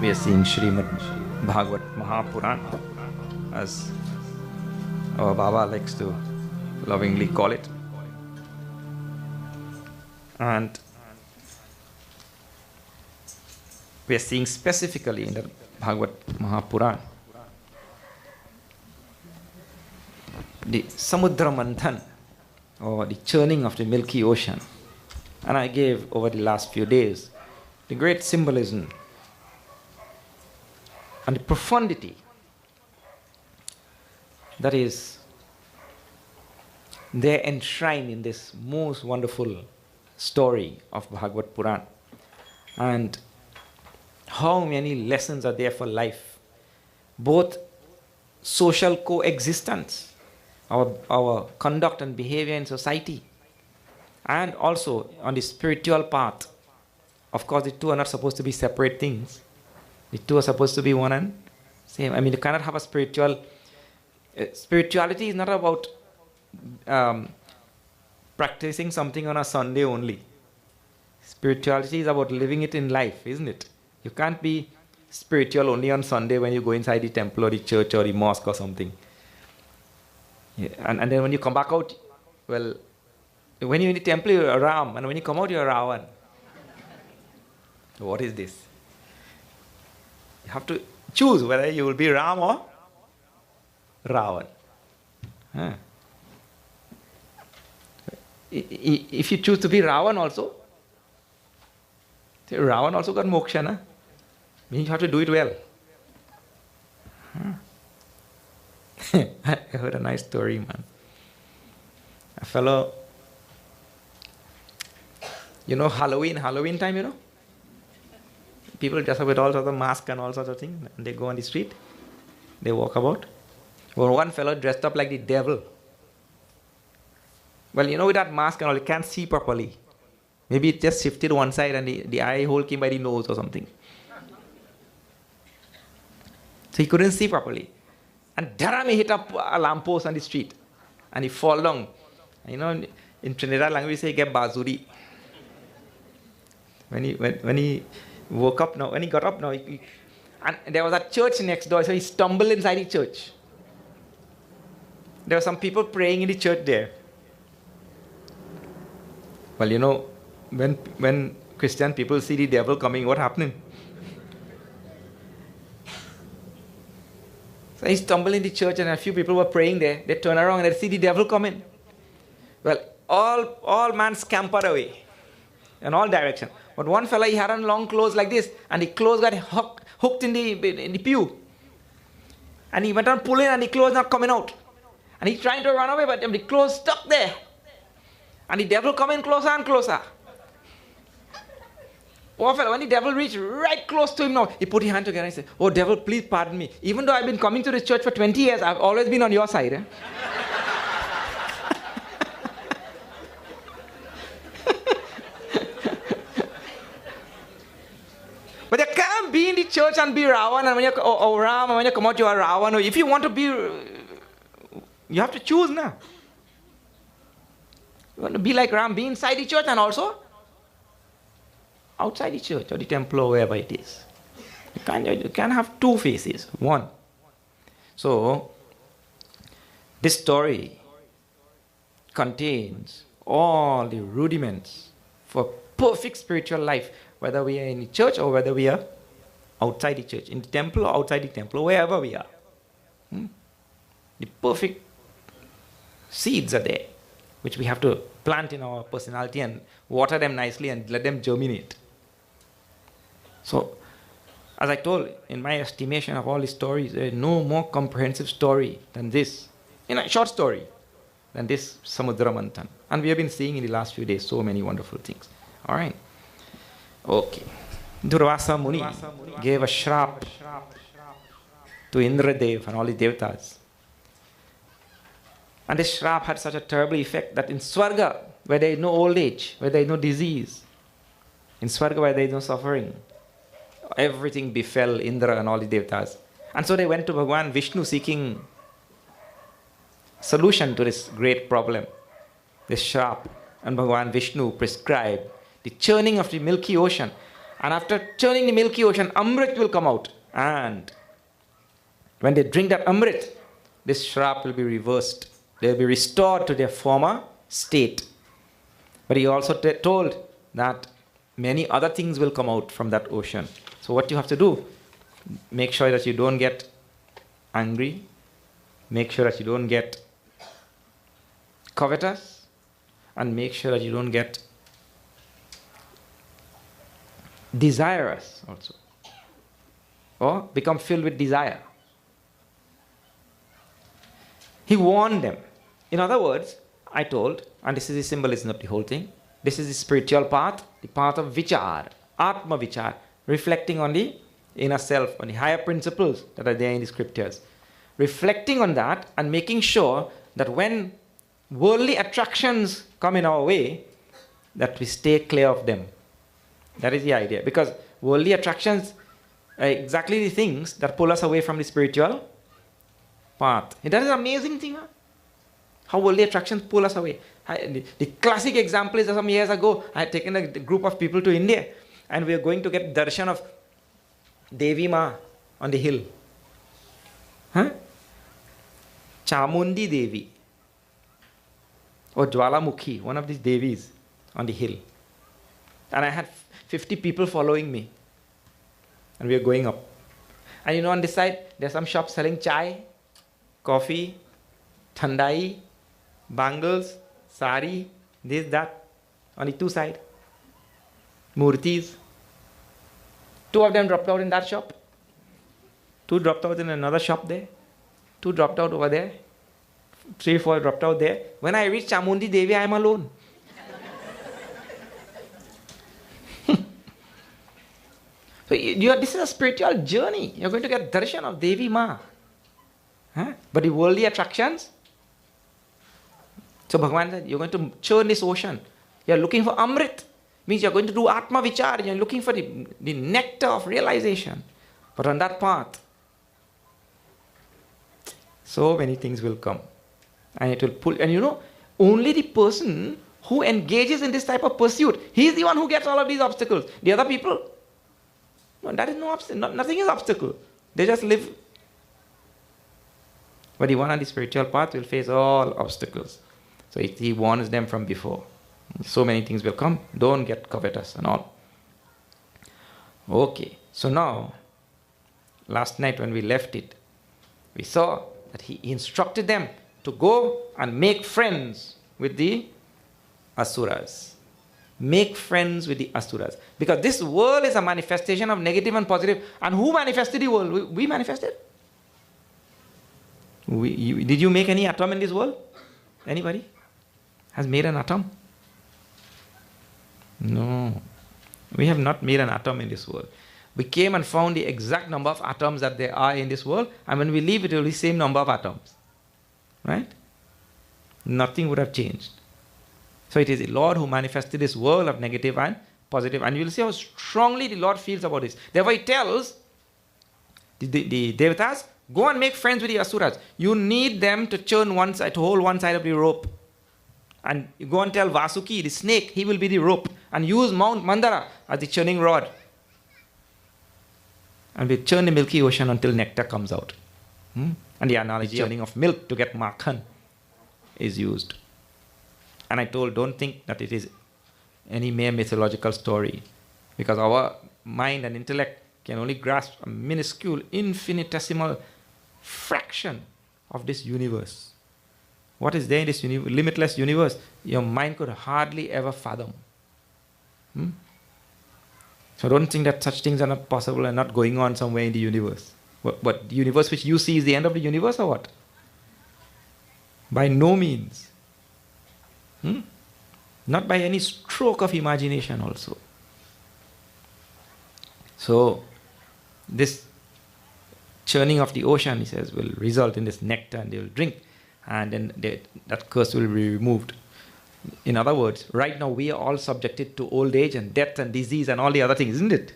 We are seeing Srimad Bhagavat Mahapuran, as our Baba likes to lovingly call it. And we are seeing specifically in the Bhagavat Mahapuran the Samudra Manthan, or the churning of the Milky Ocean. And I gave over the last few days the great symbolism and the profundity that is there enshrined in this most wonderful story of Bhagavat Puran, and how many lessons are there for life, both social coexistence, our conduct and behavior in society, and also on the spiritual path. Of course, the two are not supposed to be separate things. The two are supposed to be one and same. I mean, you cannot have a spirituality is not about practicing something on a Sunday only. Spirituality is about living it in life, isn't it? You can't be spiritual only on Sunday when you go inside the temple or the church or the mosque or something. Yeah, and then when you come back out, well, when you're in the temple, you're Ram, and when you come out, you're Ravan. What is this? You have to choose whether you will be Ram or Ravan. Huh. If you choose to be Ravan also, Ravan also got moksha, na? Means you have to do it well. Huh. I heard a nice story, man. A fellow, Halloween time, people dress up with all sorts of masks and all sorts of things, and they go on the street, they walk about. Well, one fellow dressed up like the devil. Well, with that mask and all, you can't see properly. Maybe it just shifted one side and the eye hole came by the nose or something. So he couldn't see properly. And dharam, he hit up a lamppost on the street. And he fall down. In Trinidad language we say, get bazuri. When he woke up now, when he got up now, and there was a church next door, so he stumbled inside the church. There were some people praying in the church there. Well, when Christian people see the devil coming, what happening? So he stumbled in the church and a few people were praying there. They turn around and they see the devil coming. Well, all man scampered away in all directions. But one fellow, he had on long clothes like this, and the clothes got hooked in the pew. And he went on pulling and the clothes not coming out. And he's trying to run away, but the clothes stuck there. And the devil coming closer and closer. Poor fellow, when the devil reached right close to him now, he put his hand together and said, "Oh devil, please pardon me. Even though I've been coming to this church for 20 years, I've always been on your side." Eh? But you can't be in the church and be Ravan, and when you Ram, and when you come out, you are Ravan. If you want to be, you have to choose now. You want to be like Ram, be inside the church and also outside the church or the temple or wherever it is. You can't have two faces, one. So, this story contains all the rudiments for perfect spiritual life, whether we are in the church or whether we are outside the church, in the temple or outside the temple, or wherever we are. The perfect seeds are there, which we have to plant in our personality and water them nicely and let them germinate. So, as I told, in my estimation of all the stories, there is no more comprehensive story than this, in a short story, than this Samudra Manthan. And we have been seeing in the last few days so many wonderful things. All right. Okay. Durvasa Muni gave a shrap to Indradev and all the devatas. And this shrap had such a terrible effect that in Swarga, where there is no old age, where there is no disease, in Swarga where there is no suffering, everything befell Indra and all the devatas. And so they went to Bhagavan Vishnu seeking solution to this great problem, this shrap. And Bhagavan Vishnu prescribed the churning of the Milky Ocean. And after churning the milky ocean, Amrit will come out. And when they drink that Amrit, this shrap will be reversed. They'll be restored to their former state. But he also told that many other things will come out from that ocean. So what you have to do, make sure that you don't get angry. Make sure that you don't get covetous. And make sure that you don't get desirous also. Or become filled with desire. He warned them. In other words, I told, and this is the symbolism of the whole thing, this is the spiritual path, the path of vichar, atma vichar, reflecting on the inner self, on the higher principles that are there in the scriptures. Reflecting on that and making sure that when worldly attractions come in our way, that we stay clear of them. That is the idea. Because worldly attractions are exactly the things that pull us away from the spiritual path. And that is an amazing thing. Huh? How worldly attractions pull us away. The classic example is some years ago, I had taken a group of people to India and we were going to get darshan of Devi Ma on the hill. Huh? Chamundi Devi or Jwalamukhi, one of these Devis on the hill. And I had 50 people following me. And we were going up. And you know, on this side, there's some shops selling chai, coffee, thandai, bangles, sari, this, that. On the two sides. Murtis. 2 of them dropped out in that shop. 2 dropped out in another shop there. 2 dropped out over there. 3, 4 dropped out there. When I reached Chamundi Devi, I am alone. So this is a spiritual journey. You're going to get darshan of Devi Ma. Huh? But the worldly attractions. So Bhagavan said, you're going to churn this ocean. You're looking for Amrit. Means you're going to do Atma Vichar. You're looking for the nectar of realization. But on that path, so many things will come. And it will pull. And you know, only the person who engages in this type of pursuit, he's the one who gets all of these obstacles. The other people, no, that is no obstacle. Nothing is obstacle. They just live. But the one on the spiritual path will face all obstacles. So he warns them from before. So many things will come. Don't get covetous and all. Okay. So now, last night when we left it, we saw that he instructed them to go and make friends with the asuras. Make friends with the asuras. Because this world is a manifestation of negative and positive. And who manifested the world? We manifested. Did you make any atom in this world? Anybody has made an atom? No. We have not made an atom in this world. We came and found the exact number of atoms that there are in this world, and when we leave, it will be the same number of atoms. Right? Nothing would have changed. So it is the Lord who manifested this world of negative and positive. And you will see how strongly the Lord feels about this. Therefore, he tells the Devatas, go and make friends with the Asuras. You need them to churn one side, to hold one side of the rope. And you go and tell Vasuki, the snake, he will be the rope. And use Mount Mandara as the churning rod. And we churn the milky ocean until nectar comes out. And the analogy of churning of milk to get makhan is used. And I told, don't think that it is any mere mythological story. Because our mind and intellect can only grasp a minuscule, infinitesimal fraction of this universe. What is there in this limitless universe? Your mind could hardly ever fathom. So don't think that such things are not possible and not going on somewhere in the universe. But the universe which you see is the end of the universe or what? By no means. Not by any stroke of imagination also. So this churning of the ocean, he says, will result in this nectar and they will drink. And then that curse will be removed. In other words, right now we are all subjected to old age and death and disease and all the other things, isn't it?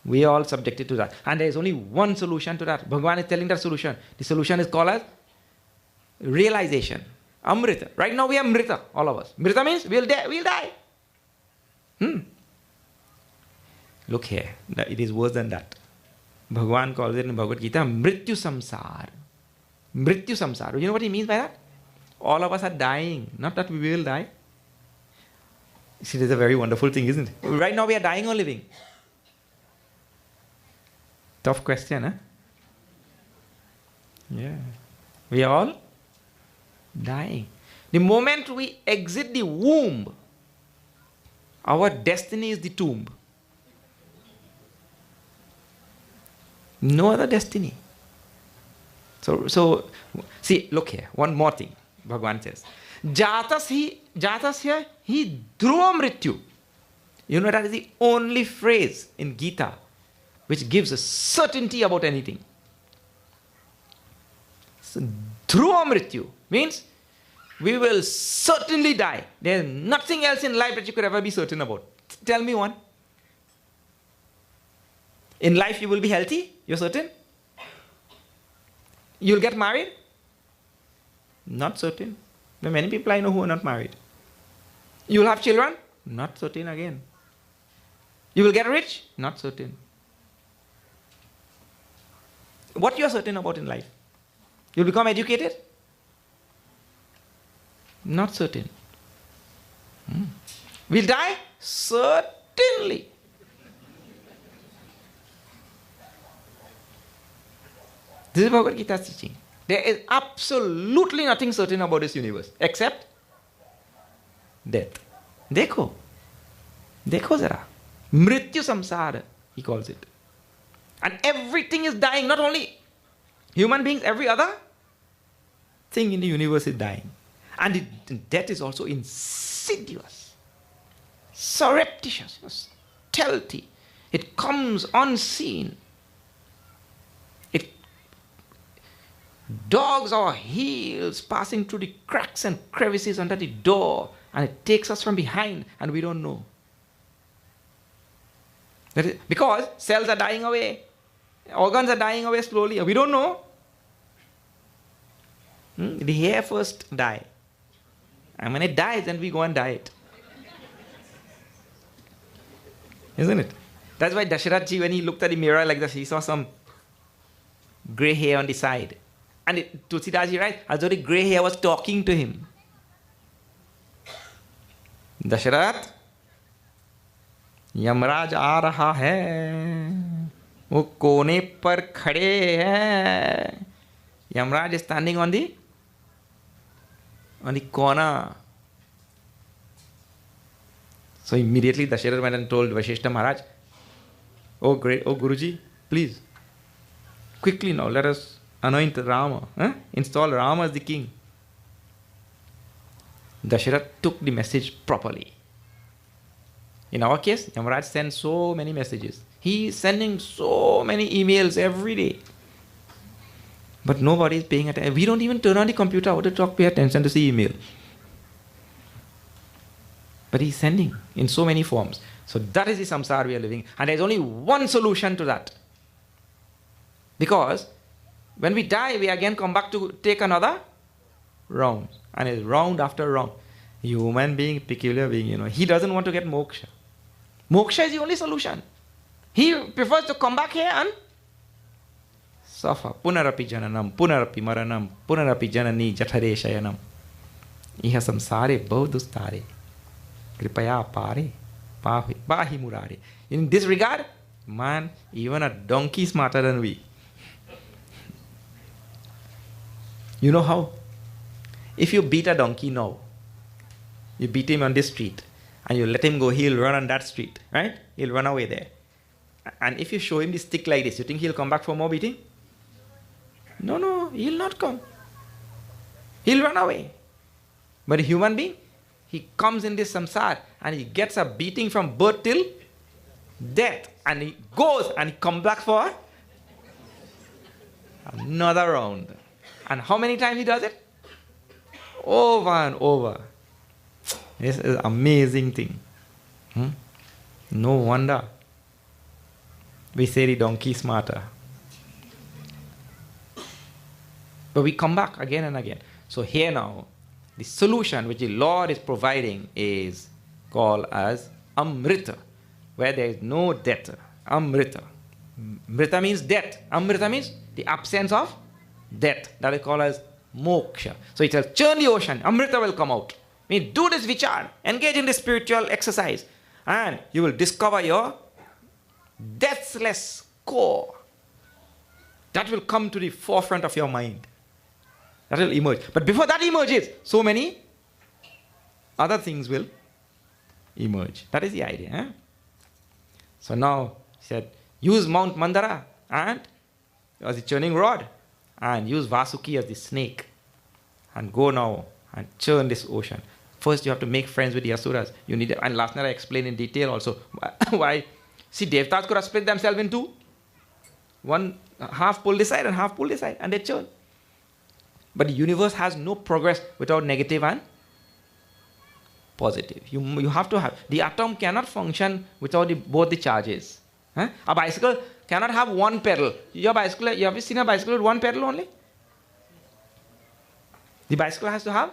We are all subjected to that. And there is only one solution to that. Bhagavan is telling that solution. The solution is called as realization. Amrita. Right now we are Mrita, all of us. Mrita means we'll die. Look here, it is worse than that. Bhagavan calls it in Bhagavad Gita, Mrityu Samsar. Mrityu Samsar. You know what he means by that? All of us are dying. Not that we will die. See, this is a very wonderful thing, isn't it? Right now we are dying or living? Tough question, huh? Yeah. We are all dying. The moment we exit the womb, our destiny is the tomb. No other destiny. So see, look here, one more thing. Bhagavan says, Jatasya hi dhruva mrityu. You know, that is the only phrase in Gita which gives a certainty about anything. So, dhruva mrityu means we will certainly die. There is nothing else in life that you could ever be certain about. Tell me one. In life you will be healthy, you're certain? You'll get married? Not certain. There are many people I know who are not married. You'll have children? Not certain again. You will get rich? Not certain. What you are certain about in life? You'll become educated? Not certain. We'll die? Certainly. This is Bhagavad Gita's teaching. There is absolutely nothing certain about this universe except death. Dekho zara. Mrityu samsara, he calls it. And everything is dying, not only human beings, every other thing in the universe is dying. And death is also insidious, surreptitious, stealthy. It comes unseen. Dogs our heels passing through the cracks and crevices under the door, and it takes us from behind and we don't know. That is because cells are dying away, organs are dying away slowly, we don't know. The hair first die, and when it dies, then we go and dye it. Isn't it? That's why Dasharath ji, when he looked at the mirror like this, he saw some grey hair on the side. And Tulsidas ji writes, as though the grey hair was talking to him. Dasharath, Yamraj आ रहा है, वो कोने पर खड़े हैं. Yamraj is standing on the corner. So immediately Dasharath went and told Vashishta Maharaj, oh Guruji, please, quickly now let us anoint Rama, install Rama as the king. Dasharath took the message properly. In our case, Yamaraj sends so many messages. He is sending so many emails every day. But nobody is paying attention. We don't even turn on the computer out to pay attention to see email. But he's sending in so many forms. So that is the samsara we are living. And there's only one solution to that. Because when we die, we again come back to take another round. And it's round after round. Human being, peculiar being, he doesn't want to get moksha. Moksha is the only solution. He prefers to come back here and suffer. Punarapi jananam, punarapi maranam, punarapi janani jathare shayanam. Iha samsare bahudustare. Kripaya pare, pahi murare. In this regard, man, even a donkey is smarter than we. You know how? If you beat a donkey now, you beat him on this street, and you let him go, he'll run on that street, right? He'll run away there. And if you show him the stick like this, you think he'll come back for more beating? No, he'll not come. He'll run away. But a human being, he comes in this samsara, and he gets a beating from birth till death. And he goes, and he comes back for another round. And how many times he does it? Over and over. This is an amazing thing. No wonder we say the donkey is smarter. But we come back again and again. So here now, the solution which the Lord is providing is called as Amrita. where there is no death. Amrita. Mrita means death. Amrita means the absence of death. That is called as moksha. So it says, churn the ocean, Amrita will come out. Do this vichar, engage in this spiritual exercise, and you will discover your deathless core. That will come to the forefront of your mind. That will emerge. But before that emerges, so many other things will emerge. That is the idea. Eh? So now, he said, use Mount Mandara and as the churning rod, and use Vasuki as the snake, and go now and churn this ocean. First, you have to make friends with the Asuras. You need, and last night I explained in detail also why. See, Devtas could have split themselves in two. One half pull this side and half pull this side, and they churn. But the universe has no progress without negative and positive. You have to have. The atom cannot function without both the charges. Huh? A bicycle cannot have one pedal. Your bicycle, you have seen a bicycle with one pedal only? The bicycle has to have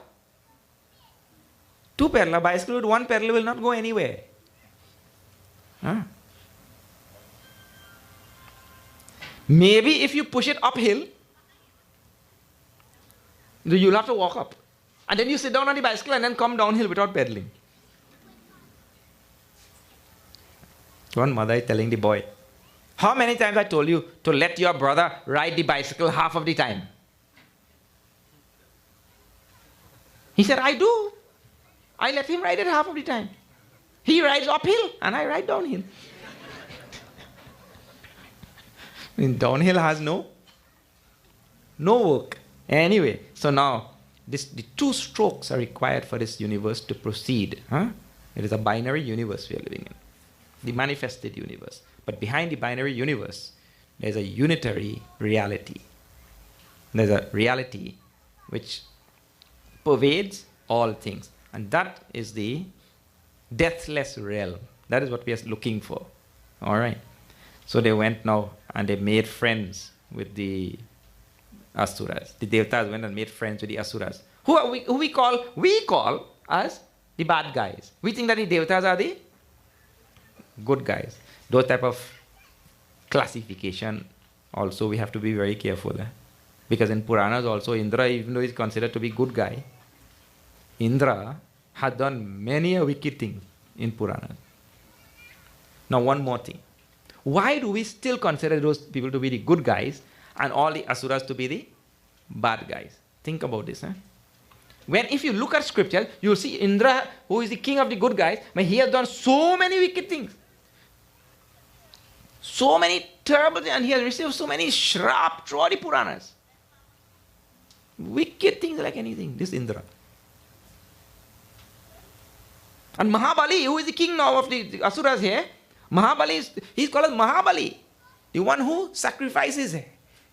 two pedals. A bicycle with one pedal will not go anywhere. Huh? Maybe if you push it uphill, you'll have to walk up. And then you sit down on the bicycle and then come downhill without pedaling. One mother is telling the boy, how many times I told you to let your brother ride the bicycle half of the time? He said, I do. I let him ride it half of the time. He rides uphill and I ride downhill. Downhill has no work. Anyway, so now the two strokes are required for this universe to proceed. Huh? It is a binary universe we are living in. The manifested universe. But behind the binary universe, there's a unitary reality. There's a reality which pervades all things. And that is the deathless realm. That is what we are looking for. All right. So they went now and they made friends with the Asuras. The Devtas went and made friends with the Asuras. Who we call? We call as the bad guys. We think that the Devtas are the good guys. Those type of classification also we have to be very careful. Because in Puranas also, Indra, even though he is considered to be good guy, Indra had done many a wicked thing in Puranas. Now one more thing. Why do we still consider those people to be the good guys and all the Asuras to be the bad guys? Think about this. If you look at scripture, you will see Indra, who is the king of the good guys, but he has done so many wicked things. So many terrible things, and he has received so many shrap throughout the Puranas. Wicked things like anything, this Indra. And Mahabali, who is the king now of the Asuras here, Mahabali, he's called as Mahabali, the one who sacrifices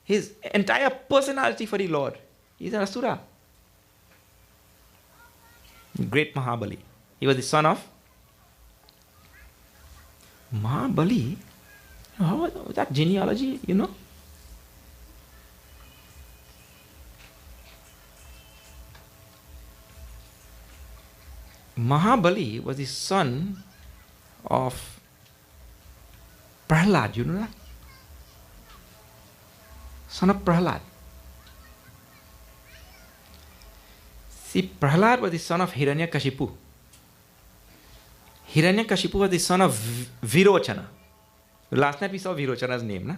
his entire personality for the Lord. He's an Asura. Great Mahabali. He was the son of Mahabali. How was that genealogy, you know? Mahabali was the son of Prahlad, you know that? Son of Prahlad. See, Prahlad was the son of Hiranyakashipu. Hiranyakashipu was the son of Virochana. Last night we saw Virochana's name, na?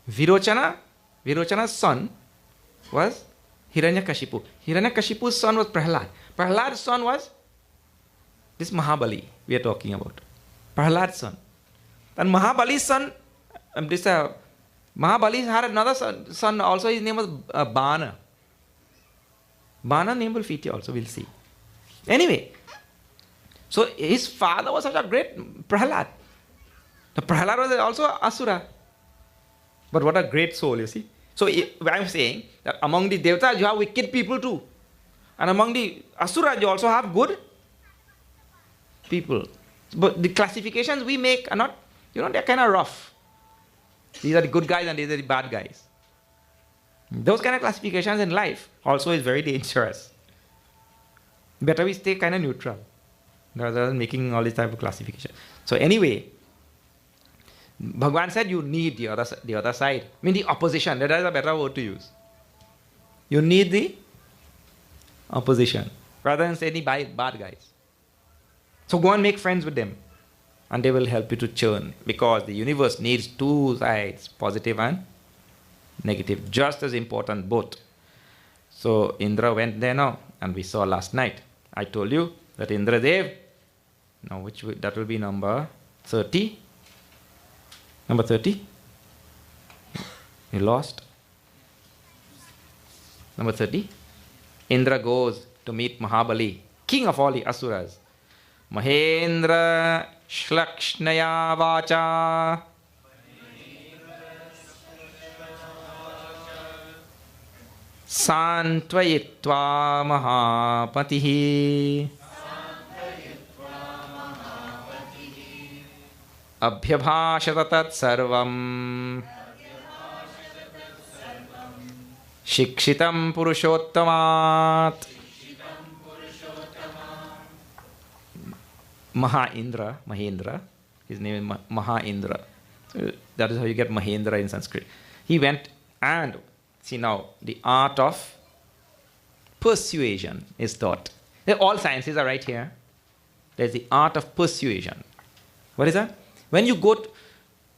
Virochana's son was Hiranyakashipu. Hiranyakashipu's son was Prahlad. Prahlad's son was this Mahabali we are talking about. Prahlad's son. And Mahabali's son, Mahabali had another son also, his name was Bana. Bana name will feature also, we'll see. Anyway, so his father was such a great Prahlad. The Prahlad was also Asura. But what a great soul, you see. So I'm saying that among the Devatas you have wicked people too. And among the Asuras you also have good people. But the classifications we make are not, they're kind of rough. These are the good guys and these are the bad guys. Those kind of classifications in life also is very dangerous. Better we stay kind of neutral rather than making all this type of classification. So anyway, Bhagwan said you need the other side. I mean the opposition. That is a better word to use. You need the opposition rather than say any bad guys. So go and make friends with them, and they will help you to churn, because the universe needs two sides, positive and negative, just as important both. So Indra went there now, and we saw last night. I told you that Indra Dev, now that will be number 30. Number 30? You lost? Number 30? Indra goes to meet Mahabali, king of all the asuras. Mahendra Shlakshnaya Vacha Santvayitva Mahapatihi Abhyabhashata tat sarvam Shikshitam Purushottamat. Mahendra, his name is Mahendra. So that is how you get Mahendra in Sanskrit. He went and, see now, the art of persuasion is taught. All sciences are right here. There's the art of persuasion. What is that? When you go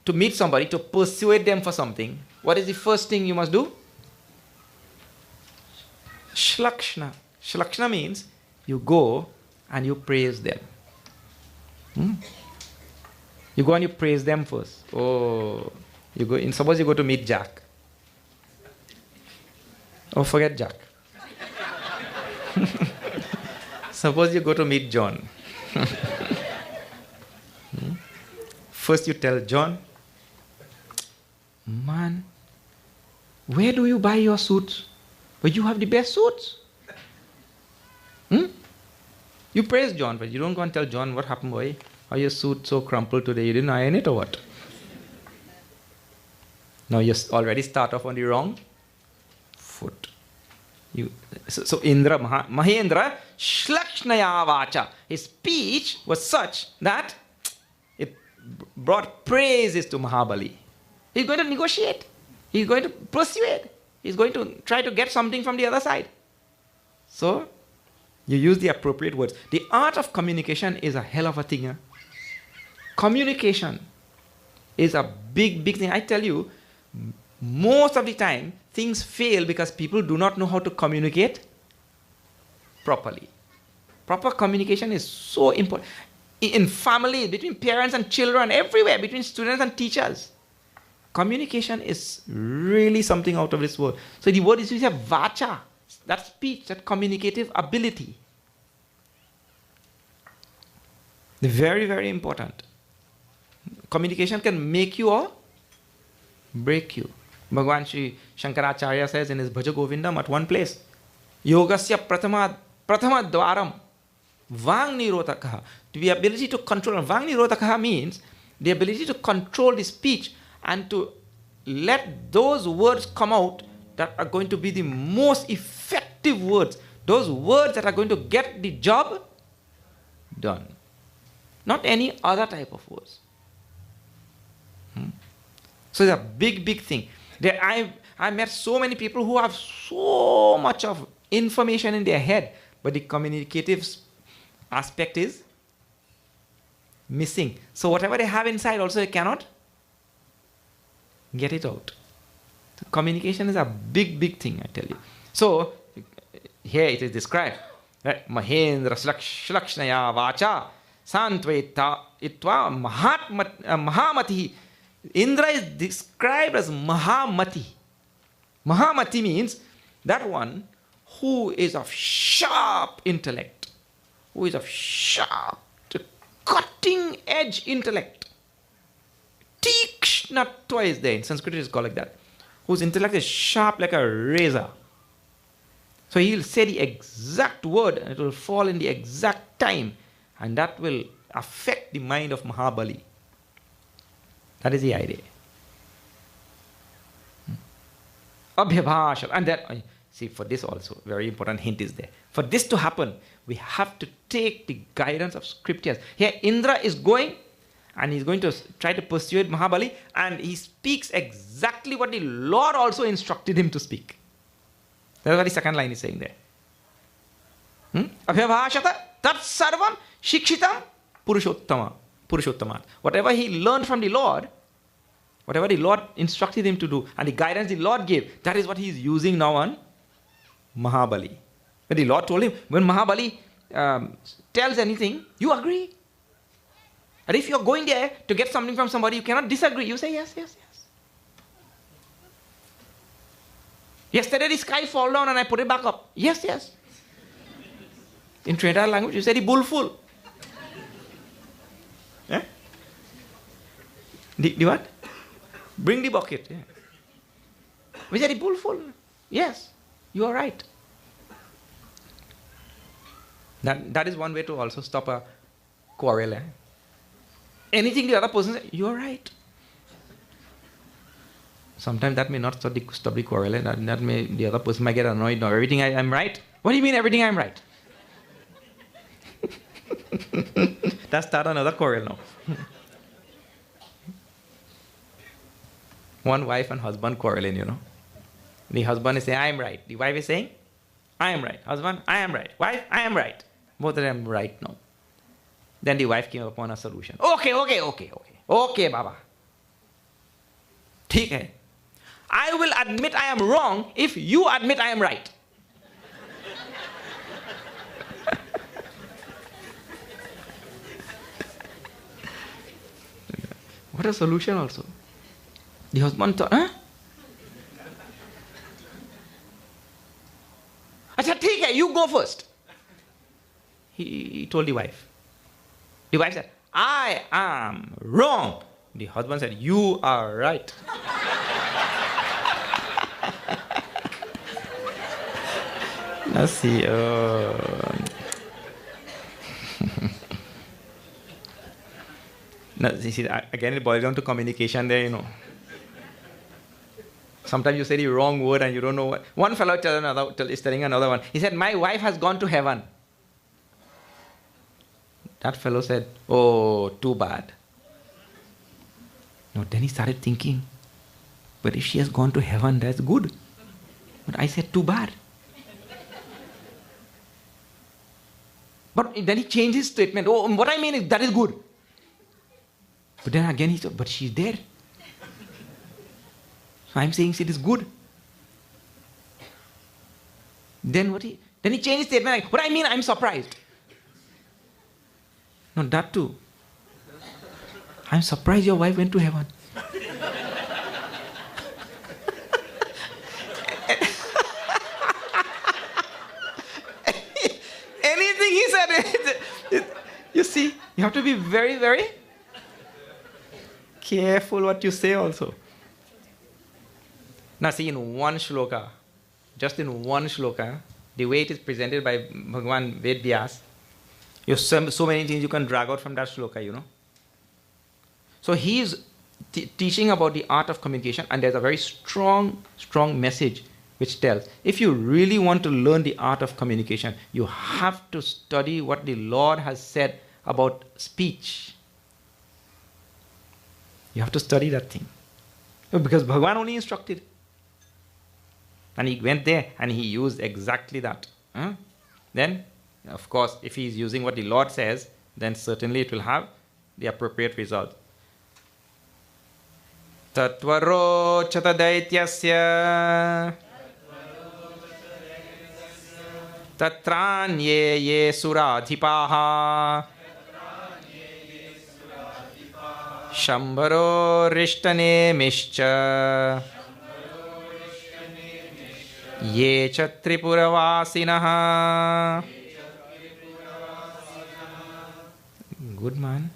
to meet somebody to persuade them for something, what is the first thing you must do? Shlakshna. Shlakshna means you go and you praise them. You go and you praise them first. Oh, suppose you go to meet Jack. Oh, forget Jack. Suppose you go to meet John. First you tell John, man, where do you buy your suits? But you have the best suits. You praise John, but you don't go and tell John, what happened, boy? How your suit so crumpled today? You didn't iron it or what? Now you already start off on the wrong foot. So Indra, Mahendra, Shlakshnaya Vacha. His speech was such that it brought praises to Mahabali. He's going to negotiate. He's going to persuade. He's going to try to get something from the other side. So you use the appropriate words. The art of communication is a hell of a thing. Communication is a big, big thing. I tell you, most of the time, things fail because people do not know how to communicate properly. Proper communication is so important. In family, between parents and children, everywhere, between students and teachers. Communication is really something out of this world. So the word is used here, vacha. That speech, that communicative ability. Very, very important. Communication can make you or break you. Bhagwan Sri Shankaracharya says in his Bhaja Govindam at one place, Yogasya pratama dwaram vang nirodhakaha. The ability to control, vang nirodhakaha means the ability to control the speech and to let those words come out that are going to be the most effective words. Those words that are going to get the job done. Not any other type of words. So it's a big, big thing. I met so many people who have so much of information in their head, but the communicative aspect is missing. So whatever they have inside also they cannot get it out. So communication is a big, big thing, I tell you. So here it is described. Right? Mahendra Shlakshnaya Vacha Santveta Itva Mahamati. Indra is described as Mahamati. Mahamati means that one who is of sharp intellect, who is of sharp, cutting edge intellect. Tikshnatva is there. In Sanskrit it is called like that. Whose intellect is sharp like a razor. So he'll say the exact word and it will fall in the exact time, and that will affect the mind of Mahabali. That is the idea. Abhyabhasha. And then, see, for this also, very important hint is there. For this to happen, we have to take the guidance of scriptures. Here, Indra is going and he's going to try to persuade Mahabali, and he speaks exactly what the Lord also instructed him to speak. That's what the second line is saying there. Abhyabhashata tat sarvam shikshitam purushottama. Whatever he learned from the Lord, whatever the Lord instructed him to do, and the guidance the Lord gave, that is what he is using now on Mahabali. When the Lord told him, when Mahabali tells anything, you agree. And if you're going there to get something from somebody, you cannot disagree. You say yes, yes, yes. Yesterday the sky fall down and I put it back up. Yes, yes. In Trinidad language, you say the bull full. Eh? The what? Bring the bucket. Yeah. We say the bull full. Yes, you are right. That is one way to also stop a quarrel. Eh? Anything the other person says, you are right. Sometimes that may not stop the quarrel. Eh? That may, the other person might get annoyed. No, everything I'm right? What do you mean everything I'm right? That start another quarrel now. One wife and husband quarreling, you know. The husband is saying, I am right. The wife is saying, I am right. Husband, I am right. Wife, I am right. Both of them right now. Then the wife came upon a solution. Okay, Baba. ठीक है. I will admit I am wrong if you admit I am right. What a solution also. The husband thought, huh? I said, ठीक है, you go first. He told the wife. The wife said, I am wrong. The husband said, you are right. Let's see. Now, see, again, it boils down to communication there, you know. Sometimes you say the wrong word and you don't know what. One fellow is telling another one. He said, my wife has gone to heaven. That fellow said, oh, too bad. No, then he started thinking, but if she has gone to heaven, that's good. But I said, too bad. But then he changed his statement. Oh, what I mean is, that is good. But then again he said, but she's there. So I'm saying it is good. Then he changed his statement. Like, what I mean, I'm surprised. No, that too. I'm surprised your wife went to heaven. Anything he said, you see, you have to be very, very careful what you say also. Now see, in one shloka, just in one shloka, the way it is presented by Bhagavan Ved Vyas, you have so many things you can drag out from that shloka, you know. So he is teaching about the art of communication, and there's a very strong message which tells, if you really want to learn the art of communication, you have to study what the Lord has said about speech. You have to study that thing. Because Bhagavan only instructed. And he went there and he used exactly that. Then, of course, if he is using what the Lord says, then certainly it will have the appropriate result. Tatvaro chata daityasya tatranye ye suradhipaha shambharo rishtane mischa ye cha tripuravasinaha. Good man.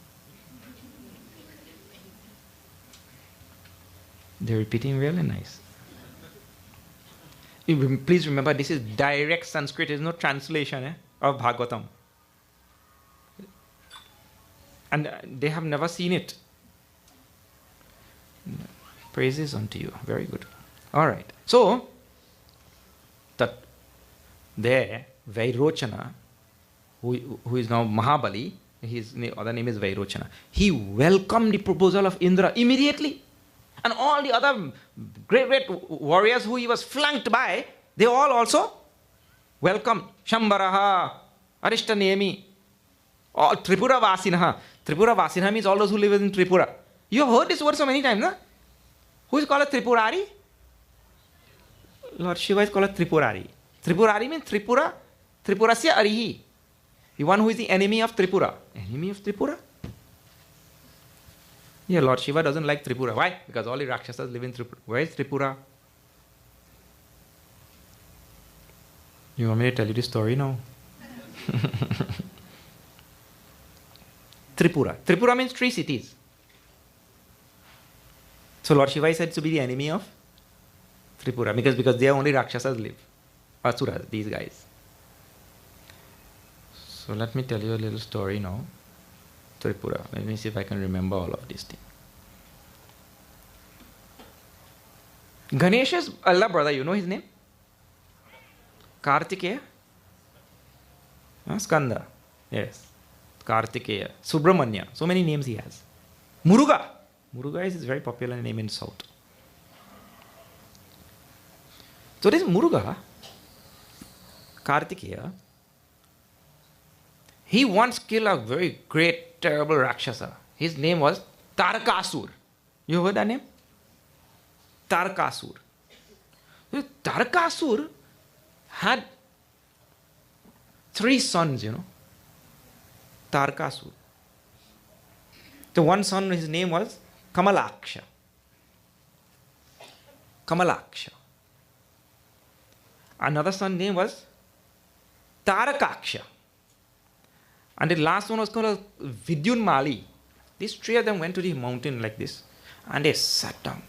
They're repeating really nice. Please remember, this is direct Sanskrit. There is no translation of Bhagavatam. And they have never seen it. Praises unto you. Very good. All right. So, there, Vairochana, who is now Mahabali, his other name is Vairochana. He welcomed the proposal of Indra immediately. And all the other great warriors who he was flanked by, they all also welcomed. Shambharaha, Arishtanemi, all Tripura Vasinaha. Tripura Vasinaha means all those who live in Tripura. You have heard this word so many times, no? Who is called a Tripurari? Lord Shiva is called a Tripurari. Tripurari means Tripura, Tripurasya Arihi. The one who is the enemy of Tripura. Enemy of Tripura? Yeah, Lord Shiva doesn't like Tripura. Why? Because all the Rakshasas live in Tripura. Where is Tripura? You want me to tell you the story now? Tripura. Tripura means 3 cities. So Lord Shiva is said to be the enemy of Tripura because there only Rakshasas live. Asuras, these guys. So let me tell you a little story now. Tripura. Let me see if I can remember all of these things. Ganesha's elder brother, you know his name? Kartikeya? Skanda. Yes. Kartikeya. Subramanya. So many names he has. Muruga. Muruga is a very popular name in South. So this Muruga, Kartikeya, he once killed a very great, terrible Rakshasa. His name was Tarakasur. You heard that name? Tarakasur. Tarakasur had 3 sons, Tarakasur. The one son, his name was Kamalaksha. Kamalaksha. Another son name was Tarakaksha. And the last one was called Vidyunmali. These 3 of them went to the mountain like this, and they sat down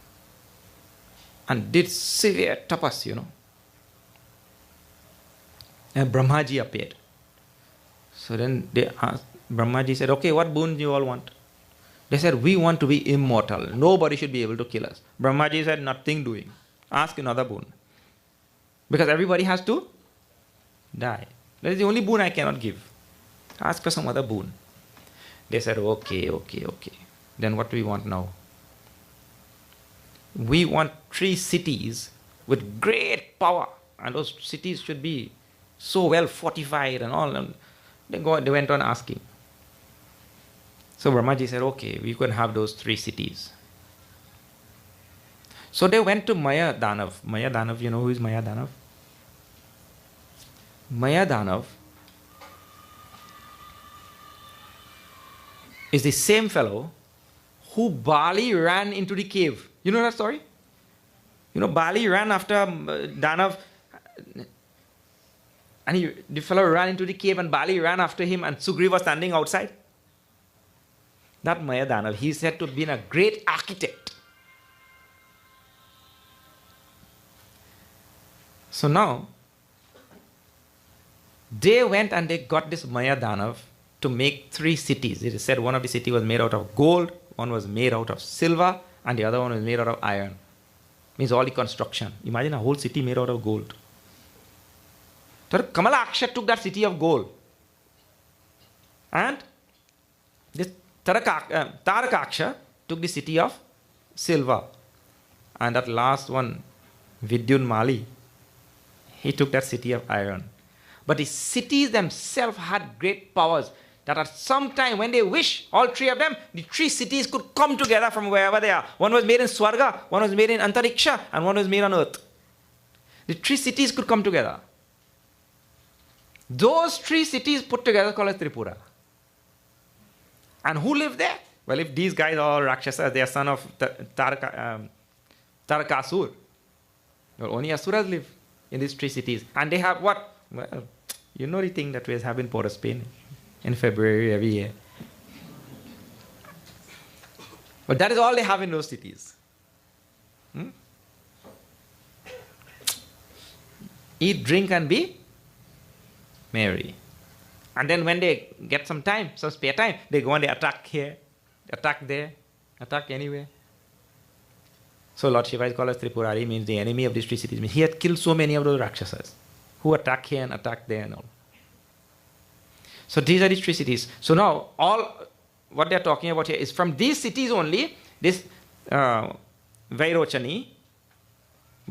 and did severe tapas, And Brahmaji appeared. So then they asked, Brahmaji said, okay, what boon do you all want? They said, we want to be immortal. Nobody should be able to kill us. Brahmaji said, nothing doing. Ask another boon. Because everybody has to die. That is the only boon I cannot give. Ask for some other boon. They said, okay. Then what do we want now? We want 3 cities with great power. And those cities should be so well fortified and all. And they went on asking. So Brahmaji said, okay, we could have those 3 cities. So they went to Maya Danav. Maya Danav, you know who is Maya Danav? Maya Danav is the same fellow who Bali ran into the cave. You know that story? Bali ran after Danav, and the fellow ran into the cave and Bali ran after him, and Sugriva was standing outside. That Maya Danav, he is said to have been a great architect. So now, they went and they got this Maya Danav to make 3 cities. It is said one of the cities was made out of gold, one was made out of silver, and the other one was made out of iron. Means all the construction. Imagine a whole city made out of gold. So Kamalaksha took that city of gold. And this Tarakaksha took the city of silver. And that last one, Vidyunmali, he took that city of iron. But the cities themselves had great powers that at some time when they wish, all 3 of them, the 3 cities could come together from wherever they are. One was made in Swarga, one was made in Antariksha, and one was made on earth. The 3 cities could come together. Those 3 cities put together called as Tripura. And who lived there? Well, if these guys are all Rakshasas, they are son of Tarakasur. Well, only Asuras live in these 3 cities. And they have what? Well, you know the thing that we have in Port of Spain in February every year. But that is all they have in those cities. Eat, drink, and be merry. And then when they get some time, some spare time, they go and they attack here, attack there, attack anywhere. So Lord Shiva is called as Tripurari, means the enemy of these 3 cities. He had killed so many of those Rakshasas who attack here and attack there and all. So these are the 3 cities. So now all what they are talking about here is from these cities only, this Vairochani,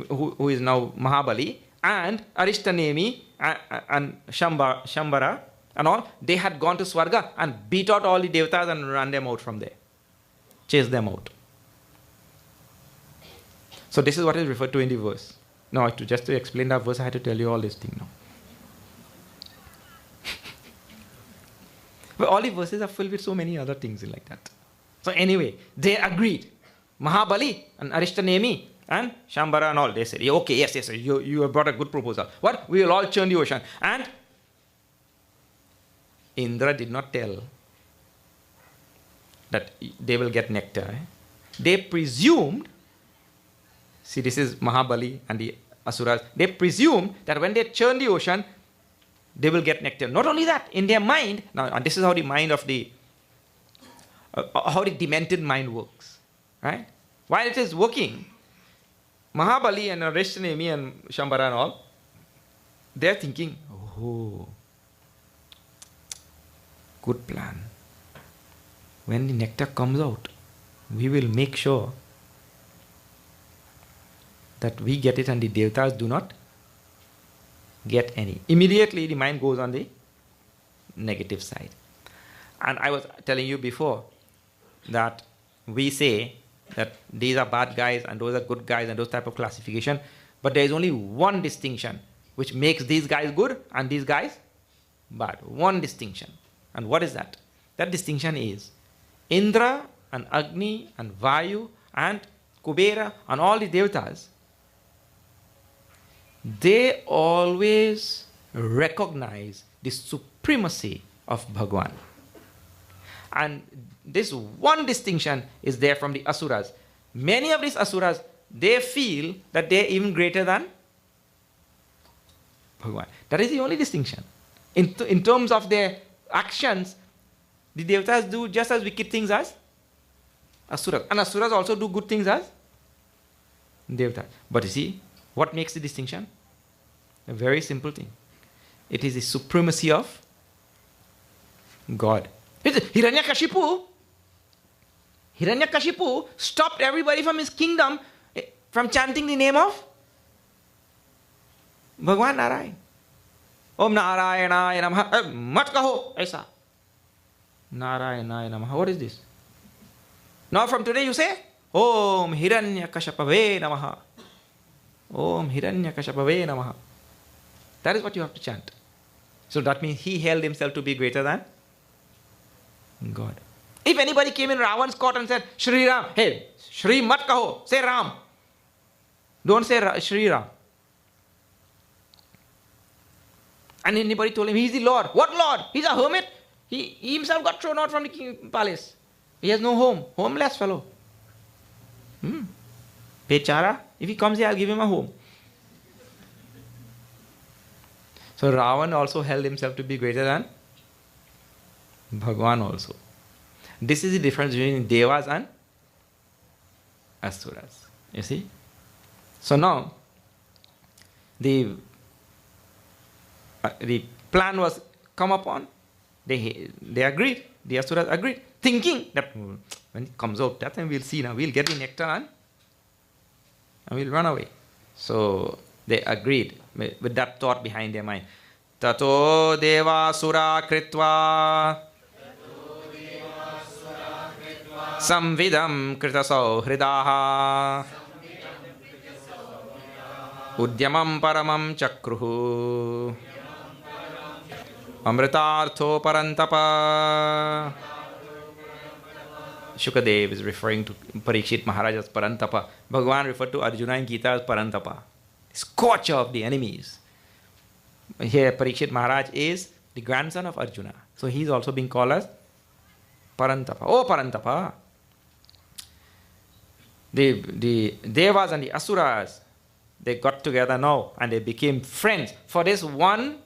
who is now Mahabali, and Arishtanemi and Shambara and all, they had gone to Swarga and beat out all the devatas and run them out from there. Chase them out. So this is what is referred to in the verse. Now, just to explain that verse, I had to tell you all this thing now. But all the verses are filled with so many other things like that. So anyway, they agreed. Mahabali and Arishtanemi and Shambara and all, they said, okay, yes, you have brought a good proposal. What? We will all churn the ocean. And Indra did not tell that they will get nectar. They presumed, see, this is Mahabali and the Asuras, they presumed that when they churn the ocean, they will get nectar. Not only that, in their mind, now and this is how the mind of the, how the demented mind works, right? While it is working, Mahabali and Arishtanemi and Shambara and all, they're thinking, oh, good plan. When the nectar comes out, we will make sure that we get it and the devatas do not get any. Immediately the mind goes on the negative side. And I was telling you before that we say that these are bad guys and those are good guys and those type of classification, but there is only one distinction which makes these guys good and these guys bad. One distinction. And what is that? That distinction is Indra and Agni and Vayu and Kubera and all the devatas, they always recognize the supremacy of Bhagwan. And this one distinction is there from the Asuras. Many of these Asuras, they feel that they are even greater than Bhagwan. That is the only distinction. In terms of their actions, the devatas do just as wicked things as Asuras. And Asuras also do good things as devatas. But you see, what makes the distinction? A very simple thing. It is the supremacy of God. Hiranyakashipu stopped everybody from his kingdom from chanting the name of Bhagwan Narayan. Om Narayana Namaha. Mat kaho aisa. Narayana Namaha. What is this? Now from today you say Om Hiranyakashapave Namaha. Om Hiranyakashapave Namaha. That is what you have to chant. So that means he held himself to be greater than God. If anybody came in Ravan's court and said, Shri Ram, hey, Shri mat kaho, say Ram. Don't say Shri Ram. And anybody told him, he's the Lord. What Lord? He's a hermit. He himself got thrown out from the king palace. He has no home. Homeless fellow. Bechara. If he comes here, I'll give him a home. So Ravan also held himself to be greater than Bhagwan also. This is the difference between Devas and Asuras. You see? So now, the plan was come upon. They agreed. The Asuras agreed, thinking that when it comes out, that time we'll see now. We'll get the nectar and we'll run away. So they agreed with that thought behind their mind. Tato deva sura kritva samvidam krita sauhridaha udyamam paramam chakruhu amritartho parantapa. Shukadev is referring to Parikshit Maharaj as Parantapa. Bhagavan referred to Arjuna in Gita as Parantapa, scorcher of the enemies. Here Parikshit Maharaj is the grandson of Arjuna. So he is also being called as Parantapa. Oh Parantapa. The Devas and the Asuras, they got together now and they became friends for this one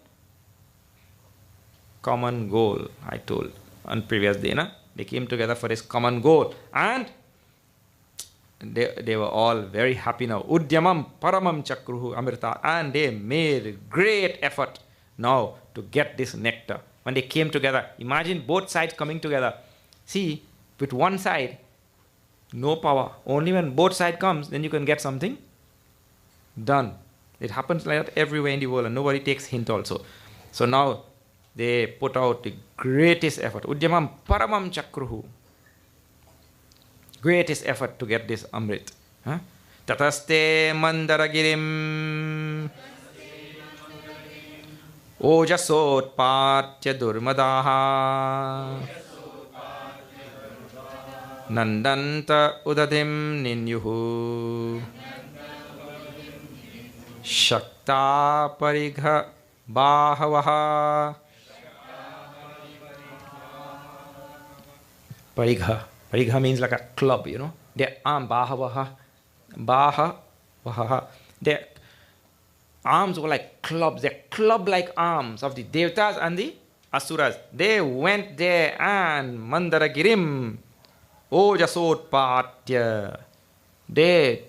common goal, I told on previous day. They came together for this common goal and they were all very happy now. Udyamam paramam chakruhu amrita. And they made great effort now to get this nectar. when they came together. Imagine both sides coming together. See, with one side, no power. Only when both sides comes, then you can get something done. It happens like that everywhere in the world, and nobody takes hint also. So now they put out the greatest effort. Udyamam paramam chakruhu. Greatest effort to get this Amrit. Huh? Tataste mandaragirim ojasot patya durmadaha nandanta udadim ninyuhu shakta parigha bahavaha. Parigha means like a club, you know. Their arm, bahavaha. Their arms were like clubs. They're club-like arms of the Devatas and the Asuras. They went there and Mandaragirim Ojasotpatya. They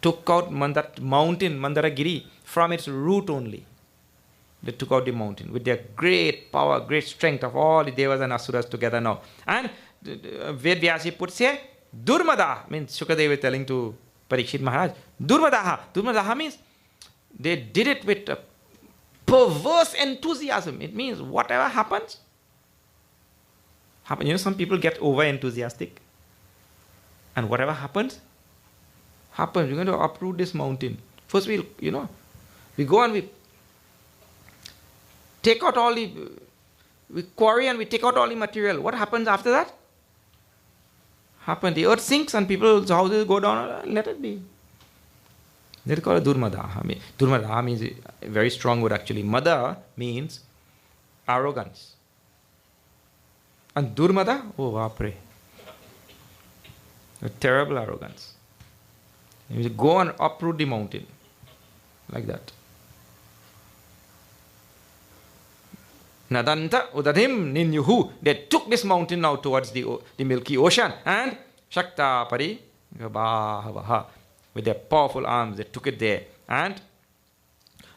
took out that mountain, Mandaragiri, from its root only. They took out the mountain with their great power, great strength of all the Devas and Asuras together now. And Ved Vyasi puts here, Durmada, means Shukadeva is telling to Parikshit Maharaj, Durmadaha. Durmadaha means they did it with a perverse enthusiasm. It means whatever happens. You know, some people get over enthusiastic. And whatever happens. We're going to uproot this mountain. First we go and we take out all the, we quarry and we take out all the material. What happens after that? The earth sinks and people's houses go down. Let it be. They call it Durmadaha. Durmadaha means a very strong word actually. Mada means arrogance. And Durmada, oh vapre. A terrible arrogance. You go and uproot the mountain. Like that. Nadanta udadim ninyuhu. They took this mountain now towards the Milky Ocean. And Shakta pari gabahavaha. With their powerful arms, they took it there. And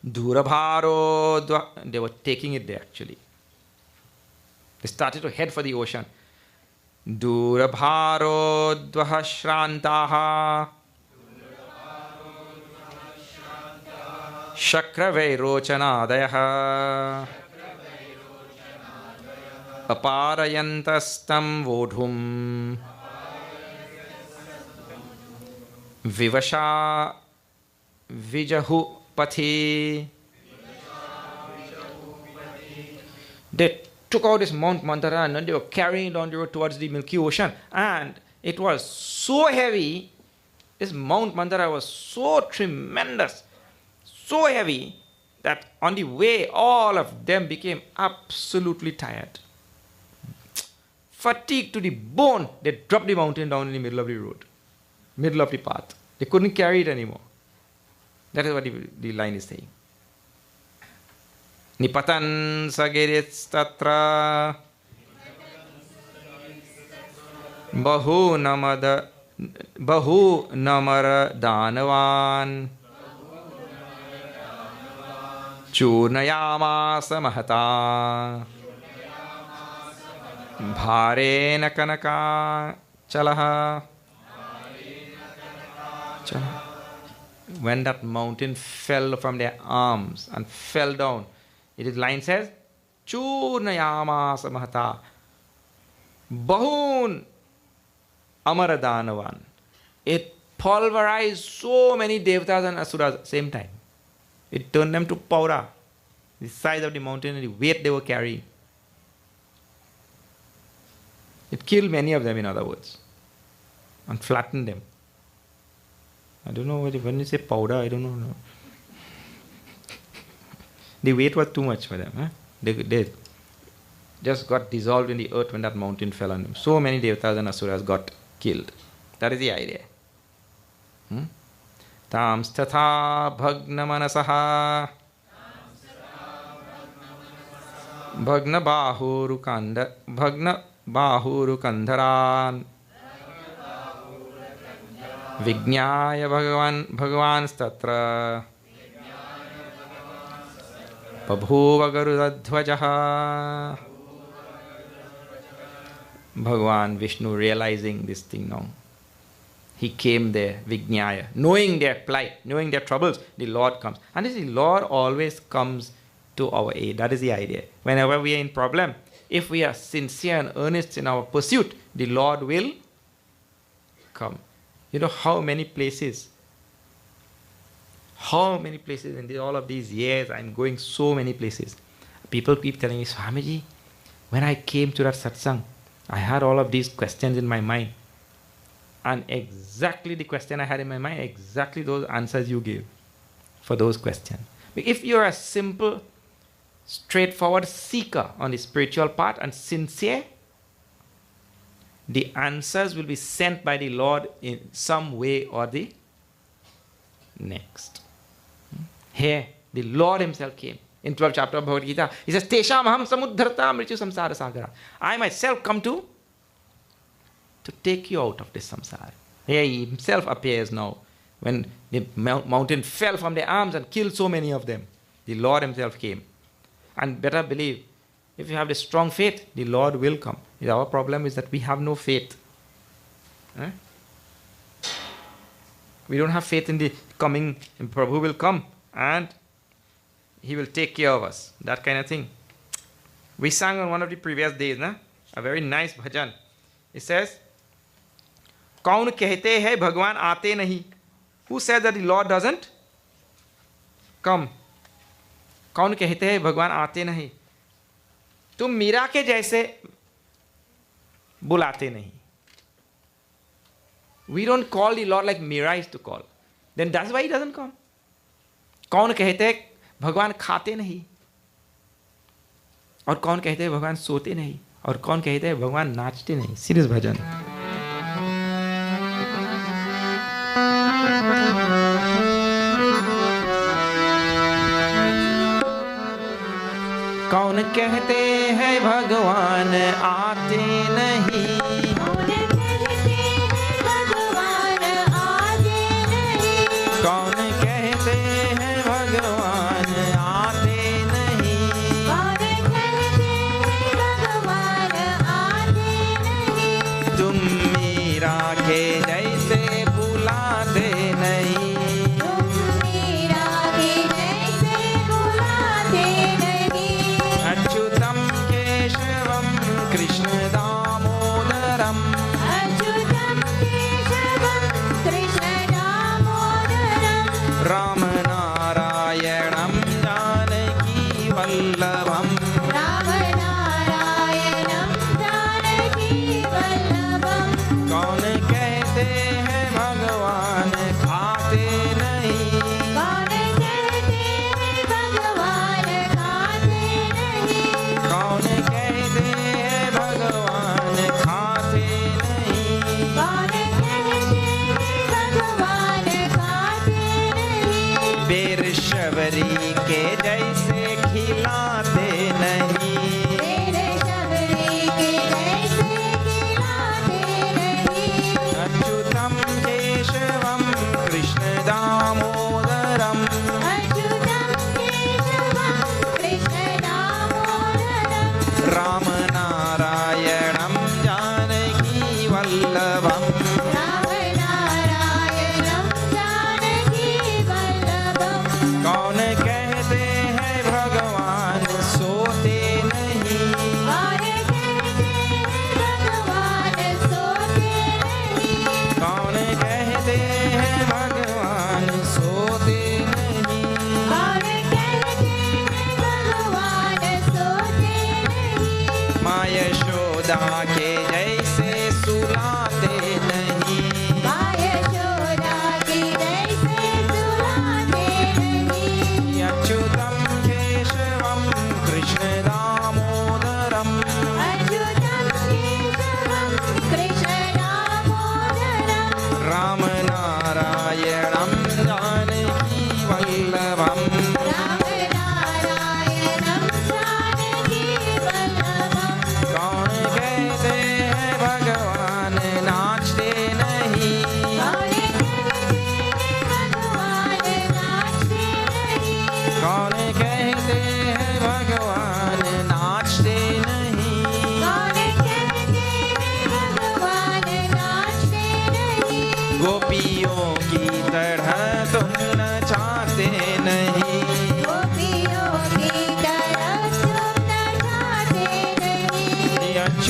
Durabharo, they were taking it there actually. They started to head for the ocean. Durabharo dvahashrantaha Shakravairochanaadayaha Aparayantastam vodhum Vivasha Vijahu Pati. They took out this Mount Mandara and they were carrying it on the road towards the Milky Ocean. And it was so heavy, this Mount Mandara was so tremendous, so heavy, that on the way all of them became absolutely tired. Fatigued to the bone, they dropped the mountain down in the middle of the road. Middle of the path. They couldn't carry it anymore. That is what the line is saying. Nipatan sagiris tatra bahu namara danavan churnayamasa mahata bharena kanaka chalaha. When that mountain fell from their arms and fell down, it line says, Churnayamasa mahata Bahun Amaradanavan. It pulverized so many Devatas and Asuras at the same time. It turned them to powder, the size of the mountain and the weight they were carrying. It killed many of them, in other words, and flattened them. I don't know, when you say powder, I don't know. The weight was too much for them. Huh? They just got dissolved in the earth when that mountain fell on them. So many Devatas and Asuras got killed. That is the idea. Tam statha bhagna manasaha bhagna bahuru kandharan Vijnaya Bhagavan Statra बभूव गरुड़ध्वजः. Bhagavan Vishnu realizing this thing now, he came there, Vijnaya, knowing their plight, knowing their troubles, the Lord comes. And the Lord always comes to our aid. That is the idea. Whenever we are in problem, if we are sincere and earnest in our pursuit, the Lord will come. You know how many places in all of these years, I'm going so many places. People keep telling me, Swamiji, when I came to that satsang, I had all of these questions in my mind. And exactly the question I had in my mind, exactly those answers you gave for those questions. If you're a simple, straightforward seeker on the spiritual path and sincere, the answers will be sent by the Lord in some way or the next. Here, the Lord himself came. In 12th chapter of Bhagavad Gita, he says, Tesham aham samudharta mrityu samsara sagara. I myself come to take you out of this samsara. Here he himself appears now. When the mountain fell from their arms and killed so many of them, the Lord himself came. And better believe, if you have the strong faith, the Lord will come. Our problem is that we have no faith. We don't have faith in the coming, and Prabhu will come and he will take care of us. That kind of thing. We sang on one of the previous days, a very nice bhajan. It says, Kaun kehte hai Bhagwan aate nahi. Who says that the Lord doesn't come? Kaun kehte hai Bhagwan aate nahi. तुम मीरा के जैसे बुलाते नहीं. We don't call the Lord like Mira is to call. Then that's why he doesn't come. कौन कहते हैं भगवान खाते नहीं, और कौन कहते हैं भगवान सोते नहीं, और कौन कहते हैं भगवान नाचते नहीं. सीरियस भजन. कौन कहते हैं भगवान आते नहीं. कौन कहते हैं भगवान आते नहीं. तुम मीरा के जैसे बुलाते नहीं. अच्युतम केशवम कृष्ण दामोदरम. राम नारायणं जानकी वल्लभम. कौन कहते हैं भगवान खाते नहीं. कौन कहते हैं भगवान खाते नहीं. बेर शबरी के जैसे खिलाते नहीं. अच्युतम केशवम कृष्ण दामोदरम. राम नारायणं जानकी वल्लभम. कौन कहते हैं भगवान सोते नहीं. कौन कहते हैं भगवान सोते नहीं. माँ यशोदा के जैसे सुलाते नहीं. अच्युतम केशवम कृष्ण दामोदरम. राम नारायणं जानकी वल्लभम. कौन कहते हैं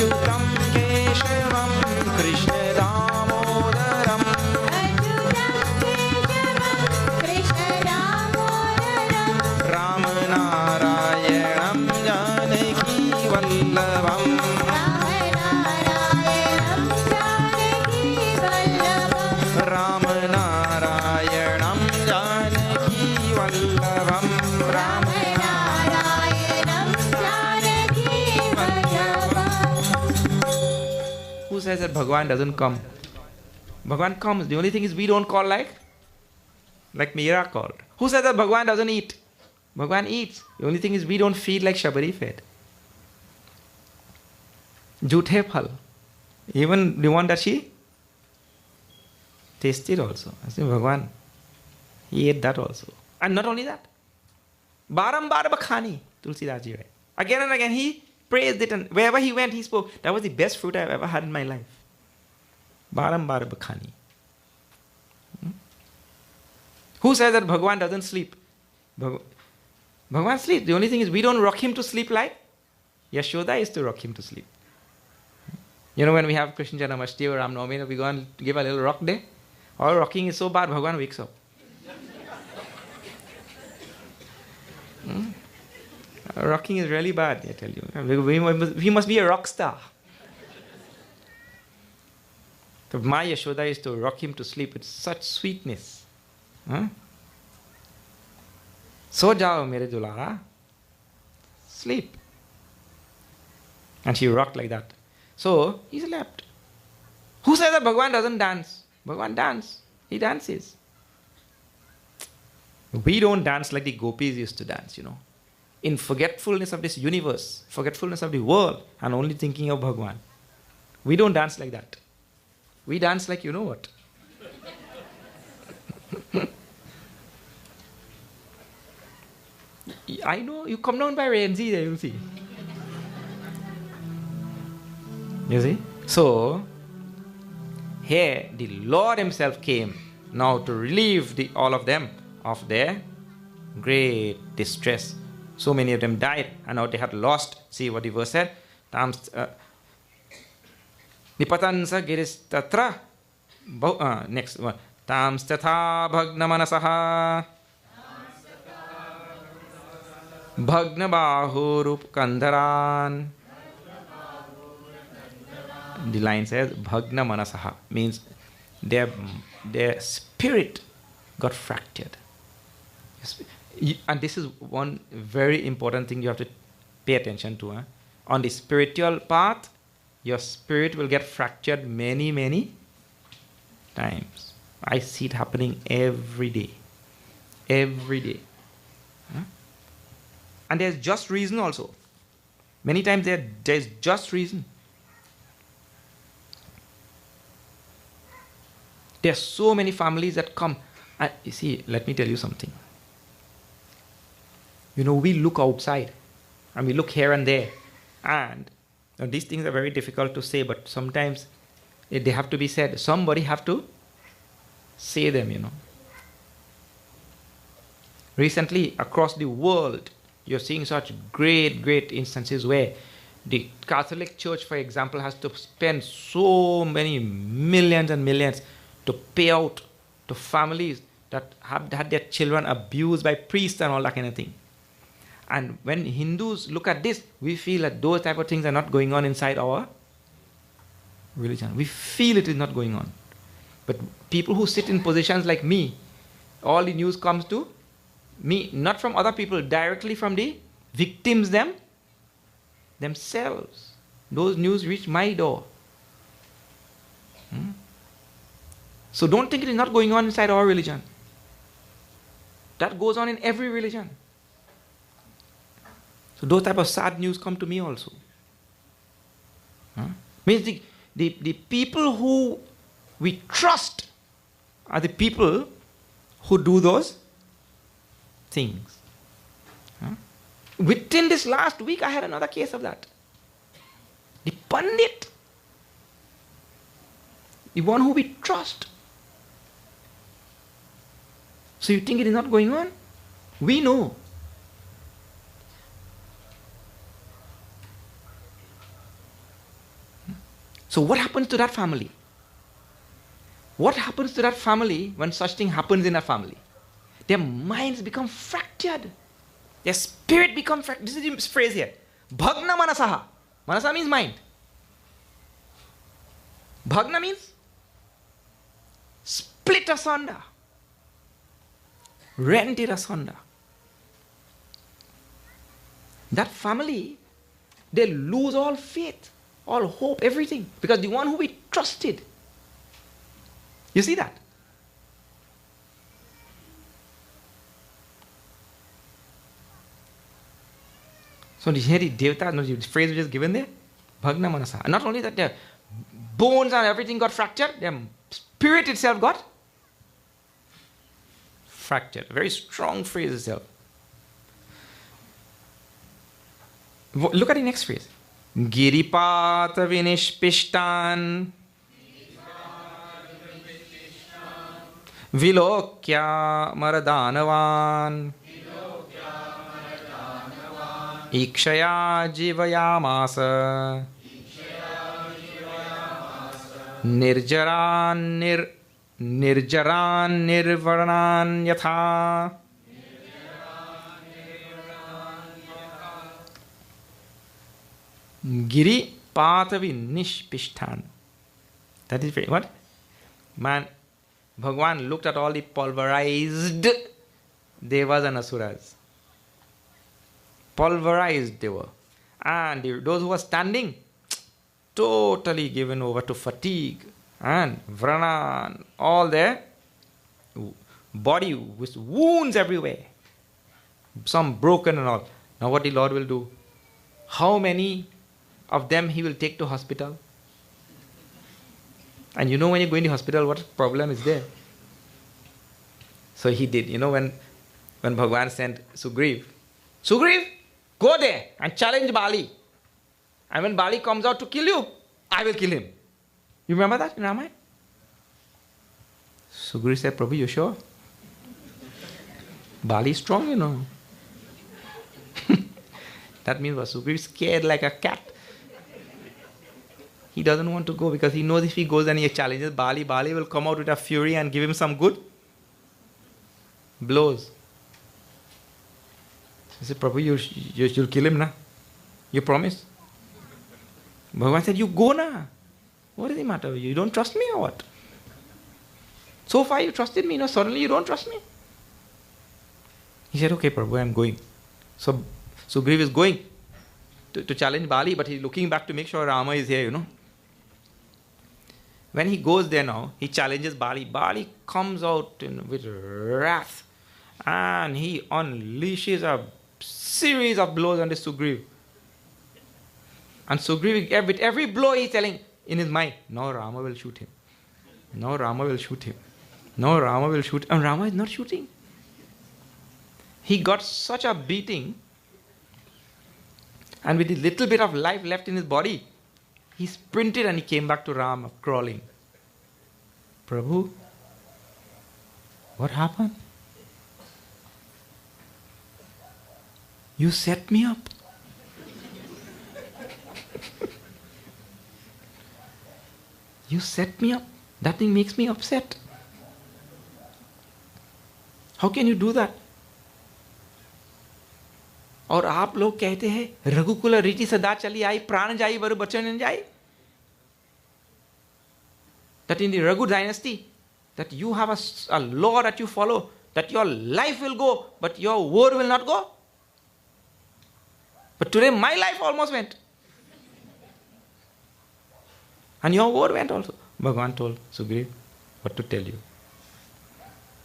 Achyutam Keshavam Krishna Damodaram Rama Narayanam Janaki Vallavam Rama Narayanam Janaki Vallavam Rama Who says that Bhagavan doesn't come? Bhagavan comes. The only thing is we don't call like Meera called. Who says that Bhagavan doesn't eat? Bhagavan eats. The only thing is we don't feed like Shabari fed. Jhuthe phal. Even the one that she tasted also. I say Bhagavan, he ate that also. And not only that. Barambar bakhani. Tulsidas ji. Again and again he praised it, and wherever he went, he spoke. That was the best fruit I've ever had in my life. Barambar bakhani. Who says that Bhagavan doesn't sleep? Bhagavan sleeps. The only thing is we don't rock him to sleep like Yashoda is to rock him to sleep. You know, when we have Krishna Janamashti or Ram Navami, we go and give a little rock day. Our rocking is so bad, Bhagavan wakes up. Rocking is really bad, I tell you. We must be a rock star. So my Yashoda is to rock him to sleep with such sweetness. So jao mere dulara. Sleep. And she rocked like that. So he slept. Who says that Bhagavan doesn't dance? Bhagavan dances. He dances. We don't dance like the gopis used to dance, you know. In forgetfulness of this universe, forgetfulness of the world, and only thinking of Bhagavan. We don't dance like that. We dance like you know what. I know, you come down by Renzi there, you'll see. You see? So, here the Lord himself came now to relieve all of them of their great distress. So many of them died, and now they had lost. See what the verse said? Nipatansa giris tatra. Next one. Tams tatha bhagna manasaha. Bhagna bahurup kandharan. The line says bhagna manasaha, means their spirit got fractured. And this is one very important thing you have to pay attention to. On the spiritual path, your spirit will get fractured many, many times. I see it happening every day. Every day. And there's just reason also. Many times there's just reason. There are so many families that come. And you see, let me tell you something. You know, we look outside and we look here and there. And these things are very difficult to say, but sometimes they have to be said. Somebody have to say them, you know. Recently, across the world, you're seeing such great, great instances where the Catholic Church, for example, has to spend so many millions and millions to pay out to families that have had their children abused by priests and all that kind of thing. And when Hindus look at this, we feel that those type of things are not going on inside our religion. We feel it is not going on. But people who sit in positions like me, all the news comes to me, not from other people, directly from the victims themselves. Those news reach my door. So don't think it is not going on inside our religion. That goes on in every religion. So those type of sad news come to me also. Means the people who we trust are the people who do those things. Within this last week, I had another case of that. The Pandit, the one who we trust. So you think it is not going on? We know. So what happens to that family? What happens to that family when such thing happens in a family? Their minds become fractured. Their spirit becomes fractured. This is the phrase here. Bhagna manasaha. Manasa means mind. Bhagna means split asunder. Rent it asunder. That family, they lose all faith, all hope, everything. Because the one who we trusted. You see that? So the Devata, no, the phrase which is given there, Bhagna Manasa. Not only that, their bones and everything got fractured, their spirit itself got fractured. A very strong phrase itself. Look at the next phrase. Giripata vinishpishtan vilokya maradanavan ikshaya jivayamasa nirjaran nirvaranan yatha. Giri patavi nishpishtan. That is what? Man, Bhagwan looked at all the pulverized devas and asuras. Pulverized they were. And those who were standing, totally given over to fatigue and vrana, all their body with wounds everywhere. Some broken and all. Now what the Lord will do? How many of them he will take to hospital? And you know when you're going to hospital, what problem is there? So he did. You know when Bhagwan sent Sugriv, go there and challenge Bali. And when Bali comes out to kill you, I will kill him. You remember that in Ramayana? Sugriv said, Prabhu, you sure? Bali is strong, you know. That means Sugriv is scared like a cat. He doesn't want to go because he knows if he goes and he challenges Bali, Bali will come out with a fury and give him some good blows. He said, Prabhu, you'll kill him now. You promise? Bhagavan said, you go now. What is the matter with you? You don't trust me or what? So far you trusted me, suddenly you don't trust me. He said, okay, Prabhu, I'm going. So Sugriv is going to challenge Bali, but he's looking back to make sure Rama is here, When he goes there now, he challenges Bali. Bali comes out with wrath and he unleashes a series of blows on the Sugriv. And Sugriv, with every blow he's telling in his mind, now Rama will shoot him. Now Rama will shoot him. Now Rama will shoot him. And Rama is not shooting. He got such a beating, and with a little bit of life left in his body, he sprinted and he came back to Rama, crawling. Prabhu, what happened? You set me up. You set me up. That thing makes me upset. How can you do that? और आप लोग कहते हैं रघुकुल रीति सदा चली आई प्राण जाई वर बचन जाई. That in the Raghu dynasty, that you have a law that you follow, that your life will go, but your word will not go. But today my life almost went. And your word went also. Bhagavan told Sugriv, what to tell you.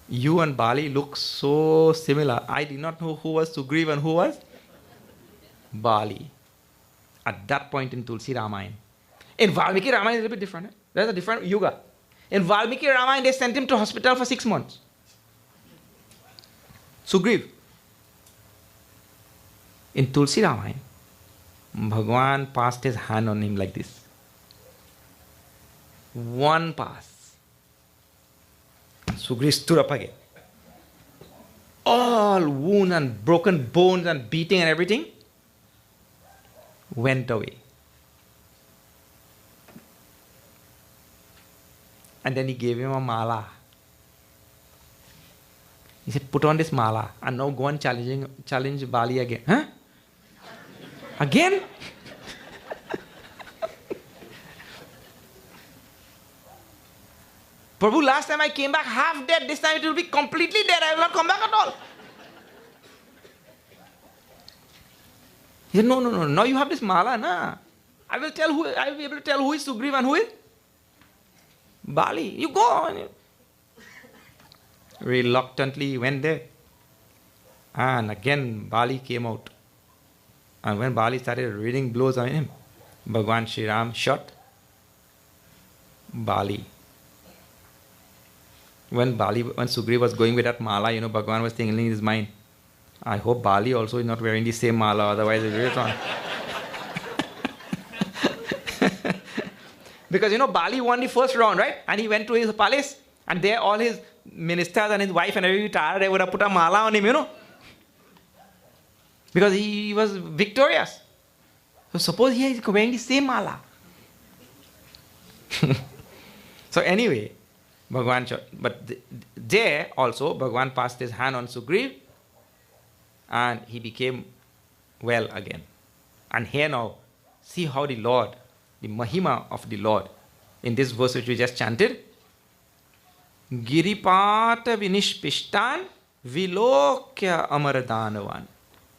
You and Bali look so similar. I did not know who was Sugriv and who was Bali at that point in Tulsi Ramayana. In Valmiki Ramayana is a little bit different. There's a different yuga. In Valmiki Ramayana they sent him to hospital for 6 months. Sugriv. In Tulsi Ramayana, Bhagwan passed his hand on him like this. One pass. Sugriv stood up again. All wound and broken bones and beating and everything went away. And then he gave him a mala. He said, put on this mala and now go and challenge Bali again. Huh? Again? Prabhu, last time I came back half dead. This time it will be completely dead. I will not come back at all. He said, no. Now you have this mala, na? I will be able to tell who is Sugriva and who is Bali. You go. Reluctantly he went there. And again Bali came out. And when Bali started reading blows on him, Bhagwan Shri Ram shot Bali. When Sugriva was going with that mala, Bhagwan was thinking in his mind, I hope Bali also is not wearing the same mala, otherwise it will on. Because Bali won the first round, right? And he went to his palace, and there all his ministers and his wife and everybody tired, they would have put a mala on him, because he was victorious. So suppose he is wearing the same mala. So anyway, Bhagwan shot. But there also, Bhagwan passed his hand on Sugriv, and he became well again. And here now, see how the Lord, the Mahima of the Lord, in this verse which we just chanted, Giripata Vinishpishtan Vilokya Amaradanavan.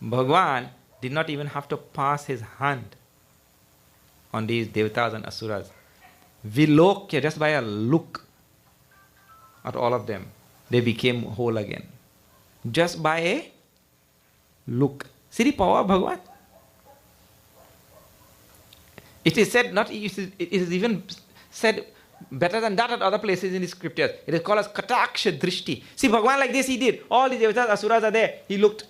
Bhagwan did not even have to pass his hand on these devatas and asuras. Vilokya, just by a look at all of them, they became whole again. Just by a look. See the power of Bhagwan? It is said, it is even said better than that at other places in the scriptures. It is called as Kataksha Drishti. See, Bhagwan like this he did. All the devatas, asuras are there. He looked.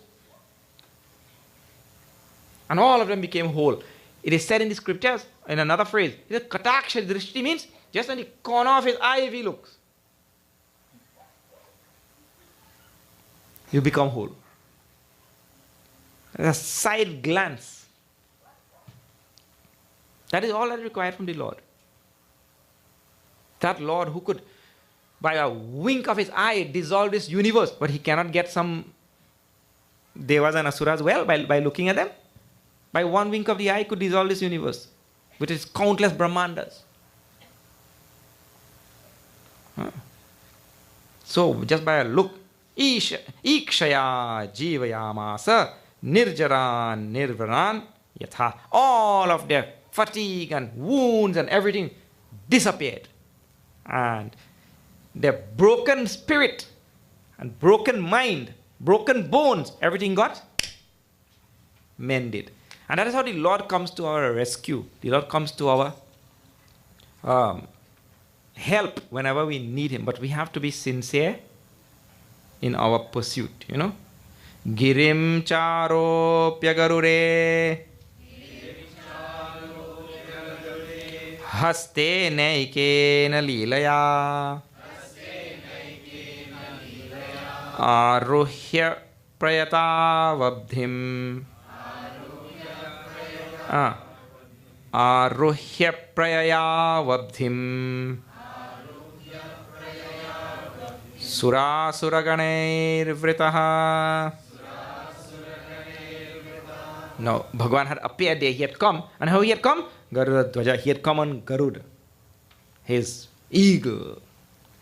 And all of them became whole. It is said in the scriptures, in another phrase, Kataksha Drishti means just on the corner of his eye if he looks, you become whole. A side glance. That is all that is required from the Lord. That Lord who could, by a wink of his eye, dissolve this universe, but he cannot get some devas and asuras well by looking at them. By one wink of the eye, could dissolve this universe, which is countless Brahmandas. So, just by a look, Ikshaya Jivayamasa Nirjaran Nirvaran Yatha. All of their fatigue and wounds and everything disappeared. And their broken spirit and broken mind, broken bones, everything got mended. And that is how the Lord comes to our rescue. The Lord comes to our help whenever we need Him. But we have to be sincere in our pursuit, Girim charo pyagarure haste naikena leelaya aruhya prayatavabdhim aruhya prayayavabdhim Surasuraganir vritaha. Now, Bhagwan had appeared there, he had come. And how he had come? Garuda Dwaja, he had come on Garud, his eagle.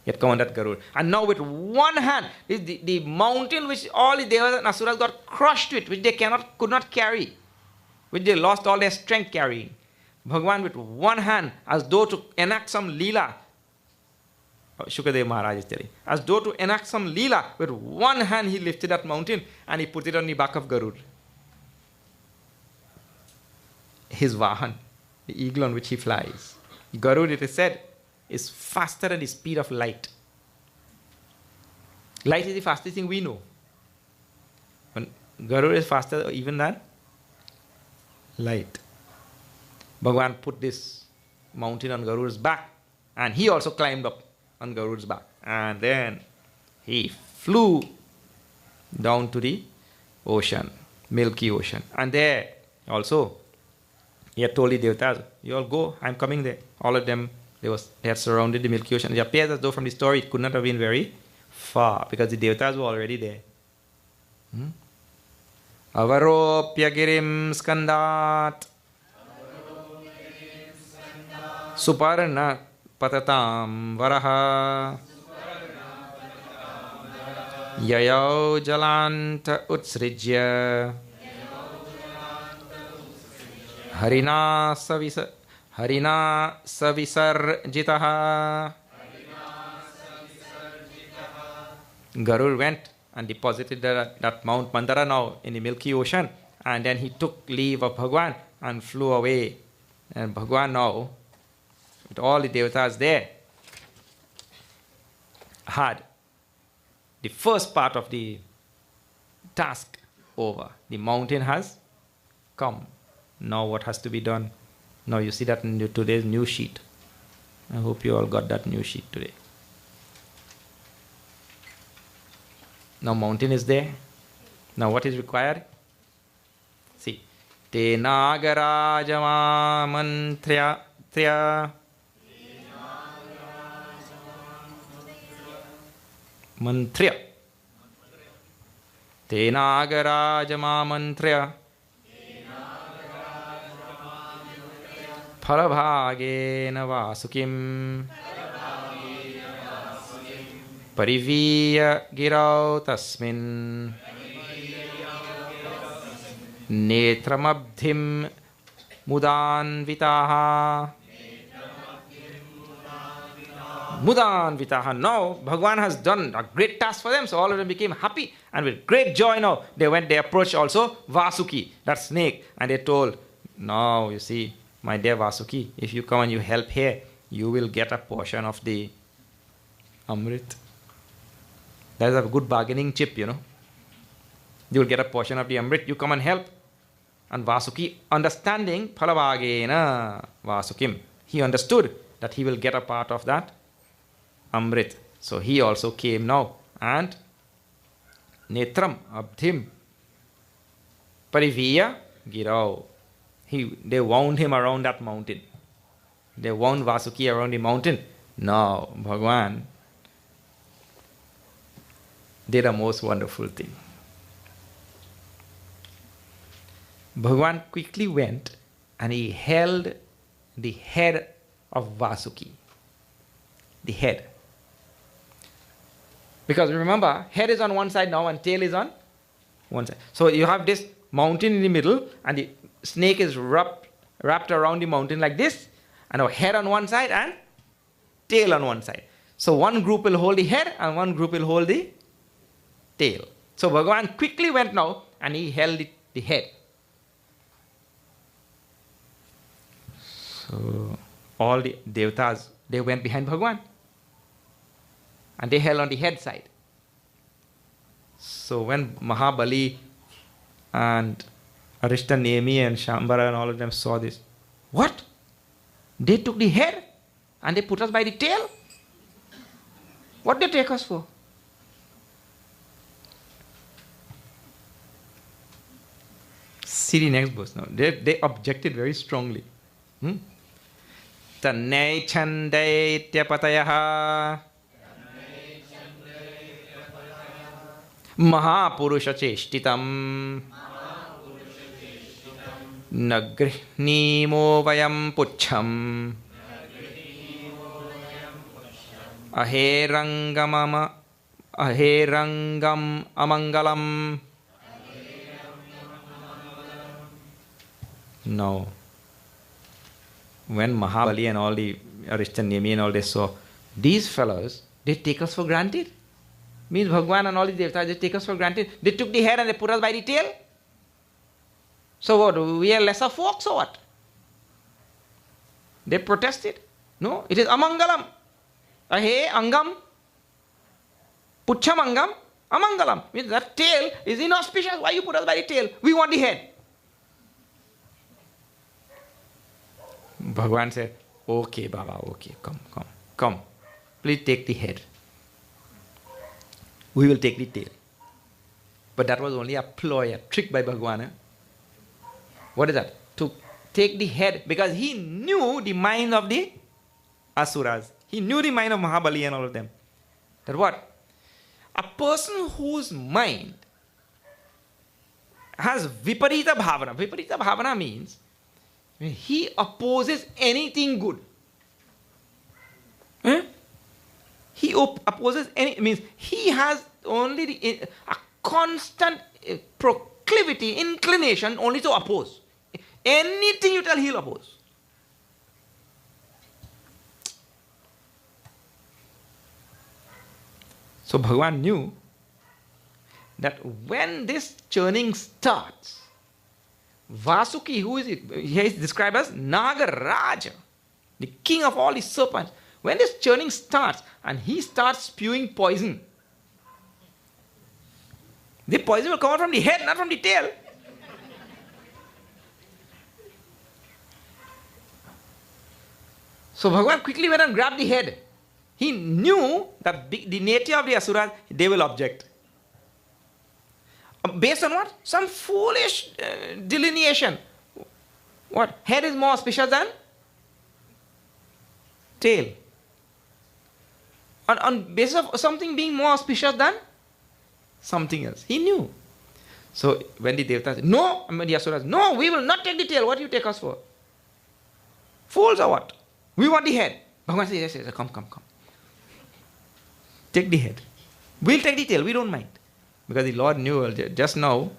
He had come on that Garud. And now with one hand, the mountain which all the devas and asuras got crushed with, which they could not carry, which they lost all their strength carrying. Bhagwan with one hand, as though to enact some leela, Shukadev Maharaj is telling, as though to enact some leela, with one hand he lifted that mountain and he put it on the back of Garud. His Vahan, the eagle on which he flies. Garud, it is said, is faster than the speed of light. Light is the fastest thing we know. But Garud is faster even than light. Bhagwan put this mountain on Garud's back and he also climbed up on Garud's back. And then he flew down to the ocean, Milky Ocean. And there also, he had told the devatas, you all go, I'm coming there. All of them They had surrounded the Milky Ocean. It appears as though from the story it could not have been very far because the devatas were already there. Avaropya girim skandat Suparna patatam varaha Yayau jalanta utsrijya Harina savisarjitaha. Garur went and deposited that Mount Mandara now in the Milky Ocean, and then he took leave of Bhagwan and flew away. And Bhagwan now, with all the devatas there, had the first part of the task over. The mountain has come. Now what has to be done? Now you see that in today's news sheet. I hope you all got that news sheet today. Now mountain is there. Now what is required? See. Te nagarajama mantrya mantrya Te nagarajama mantrya Phalabhagena vasukim Pariviya girau tasmin Netramabdhim mudanvitaha. Mudanvitaha. Now Bhagwan has done a great task for them, so all of them became happy, and with great joy now they approached also Vasuki, that snake, and they told, now you see, my dear Vasuki, if you come and you help here, you will get a portion of the Amrit. That is a good bargaining chip, you know. You will get a portion of the Amrit, you come and help. And Vasuki, understanding, Phalavagena Vasukim, he understood that he will get a part of that Amrit. So he also came now, and Netram Abdhim Pariviya Girau. They wound him around that mountain. They wound Vasuki around the mountain. Now Bhagwan did a most wonderful thing. Bhagwan quickly went and he held the head of Vasuki. The head. Because remember, head is on one side now and tail is on one side. So you have this mountain in the middle and the snake is wrapped around the mountain like this, and our head on one side and tail on one side. So one group will hold the head and one group will hold the tail. So Bhagwan quickly went now and he held the head. So all the devatas, they went behind Bhagwan and they held on the head side. So when Mahabali and Arishta Nemi and Shambhara and all of them saw this, what? They took the head and they put us by the tail? What did they take us for? See the next verse now. They objected very strongly. Tannai chandai tyapatayaha Mahapurusha cheshtitam Nagrihnimo vayam puchham Aherangam amangalam. Now, when Mahabali and all the Arishta Nemi and all they saw, these fellows, they take us for granted. Means Bhagwan and all the devatas, they take us for granted. They took the head and they put us by the tail. So what, we are lesser folks or what? They protested. No, it is amangalam. Ahe angam, pucham angam, amangalam. Means that tail is inauspicious. Why you put us by the tail? We want the head. Bhagwan said, okay, Baba, okay, come. Please take the head. We will take the tail. But that was only a ploy, a trick by Bhagwan. Eh? What is that? To take the head, because he knew the mind of the asuras. He knew the mind of Mahabali and all of them. That what? A person whose mind has viparita bhavana. Viparita bhavana means he opposes anything good. He opposes means he has only a constant proclivity, inclination only to oppose. Anything you tell, he'll oppose. So Bhagavan knew that when this churning starts, Vasuki, who is it? He is described as Nagaraja, the king of all the serpents. When this churning starts and he starts spewing poison, the poison will come out from the head, not from the tail. So Bhagavan quickly went and grabbed the head. He knew that the nature of the asuras, they will object. Based on what? Some foolish delineation. What? Head is more auspicious than tail. On basis of something being more auspicious than something else. He knew. So when the Devatas said, no, the asuras, no, we will not take the tail. What do you take us for? Fools or what? We want the head. Bhagavan says, yes, come. Take the head. We'll take the tail, we don't mind. Because the Lord knew just now.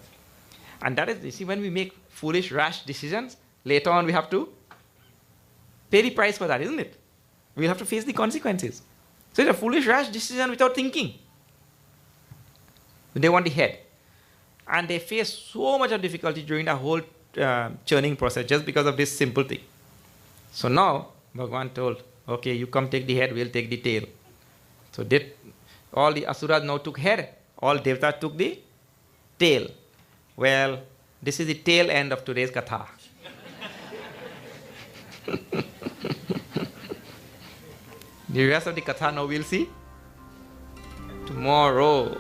And that is, you see, when we make foolish, rash decisions, later on we have to pay the price for that, isn't it? We'll have to face the consequences. So it's a foolish, rash decision without thinking. They want the head. And they face so much of difficulty during the whole churning process just because of this simple thing. So now, Bhagavan told, okay, you come take the head, we'll take the tail. So all the asuras now took head, all devatas took the tail. Well, this is the tail end of today's katha. The rest of the katha now we'll see tomorrow.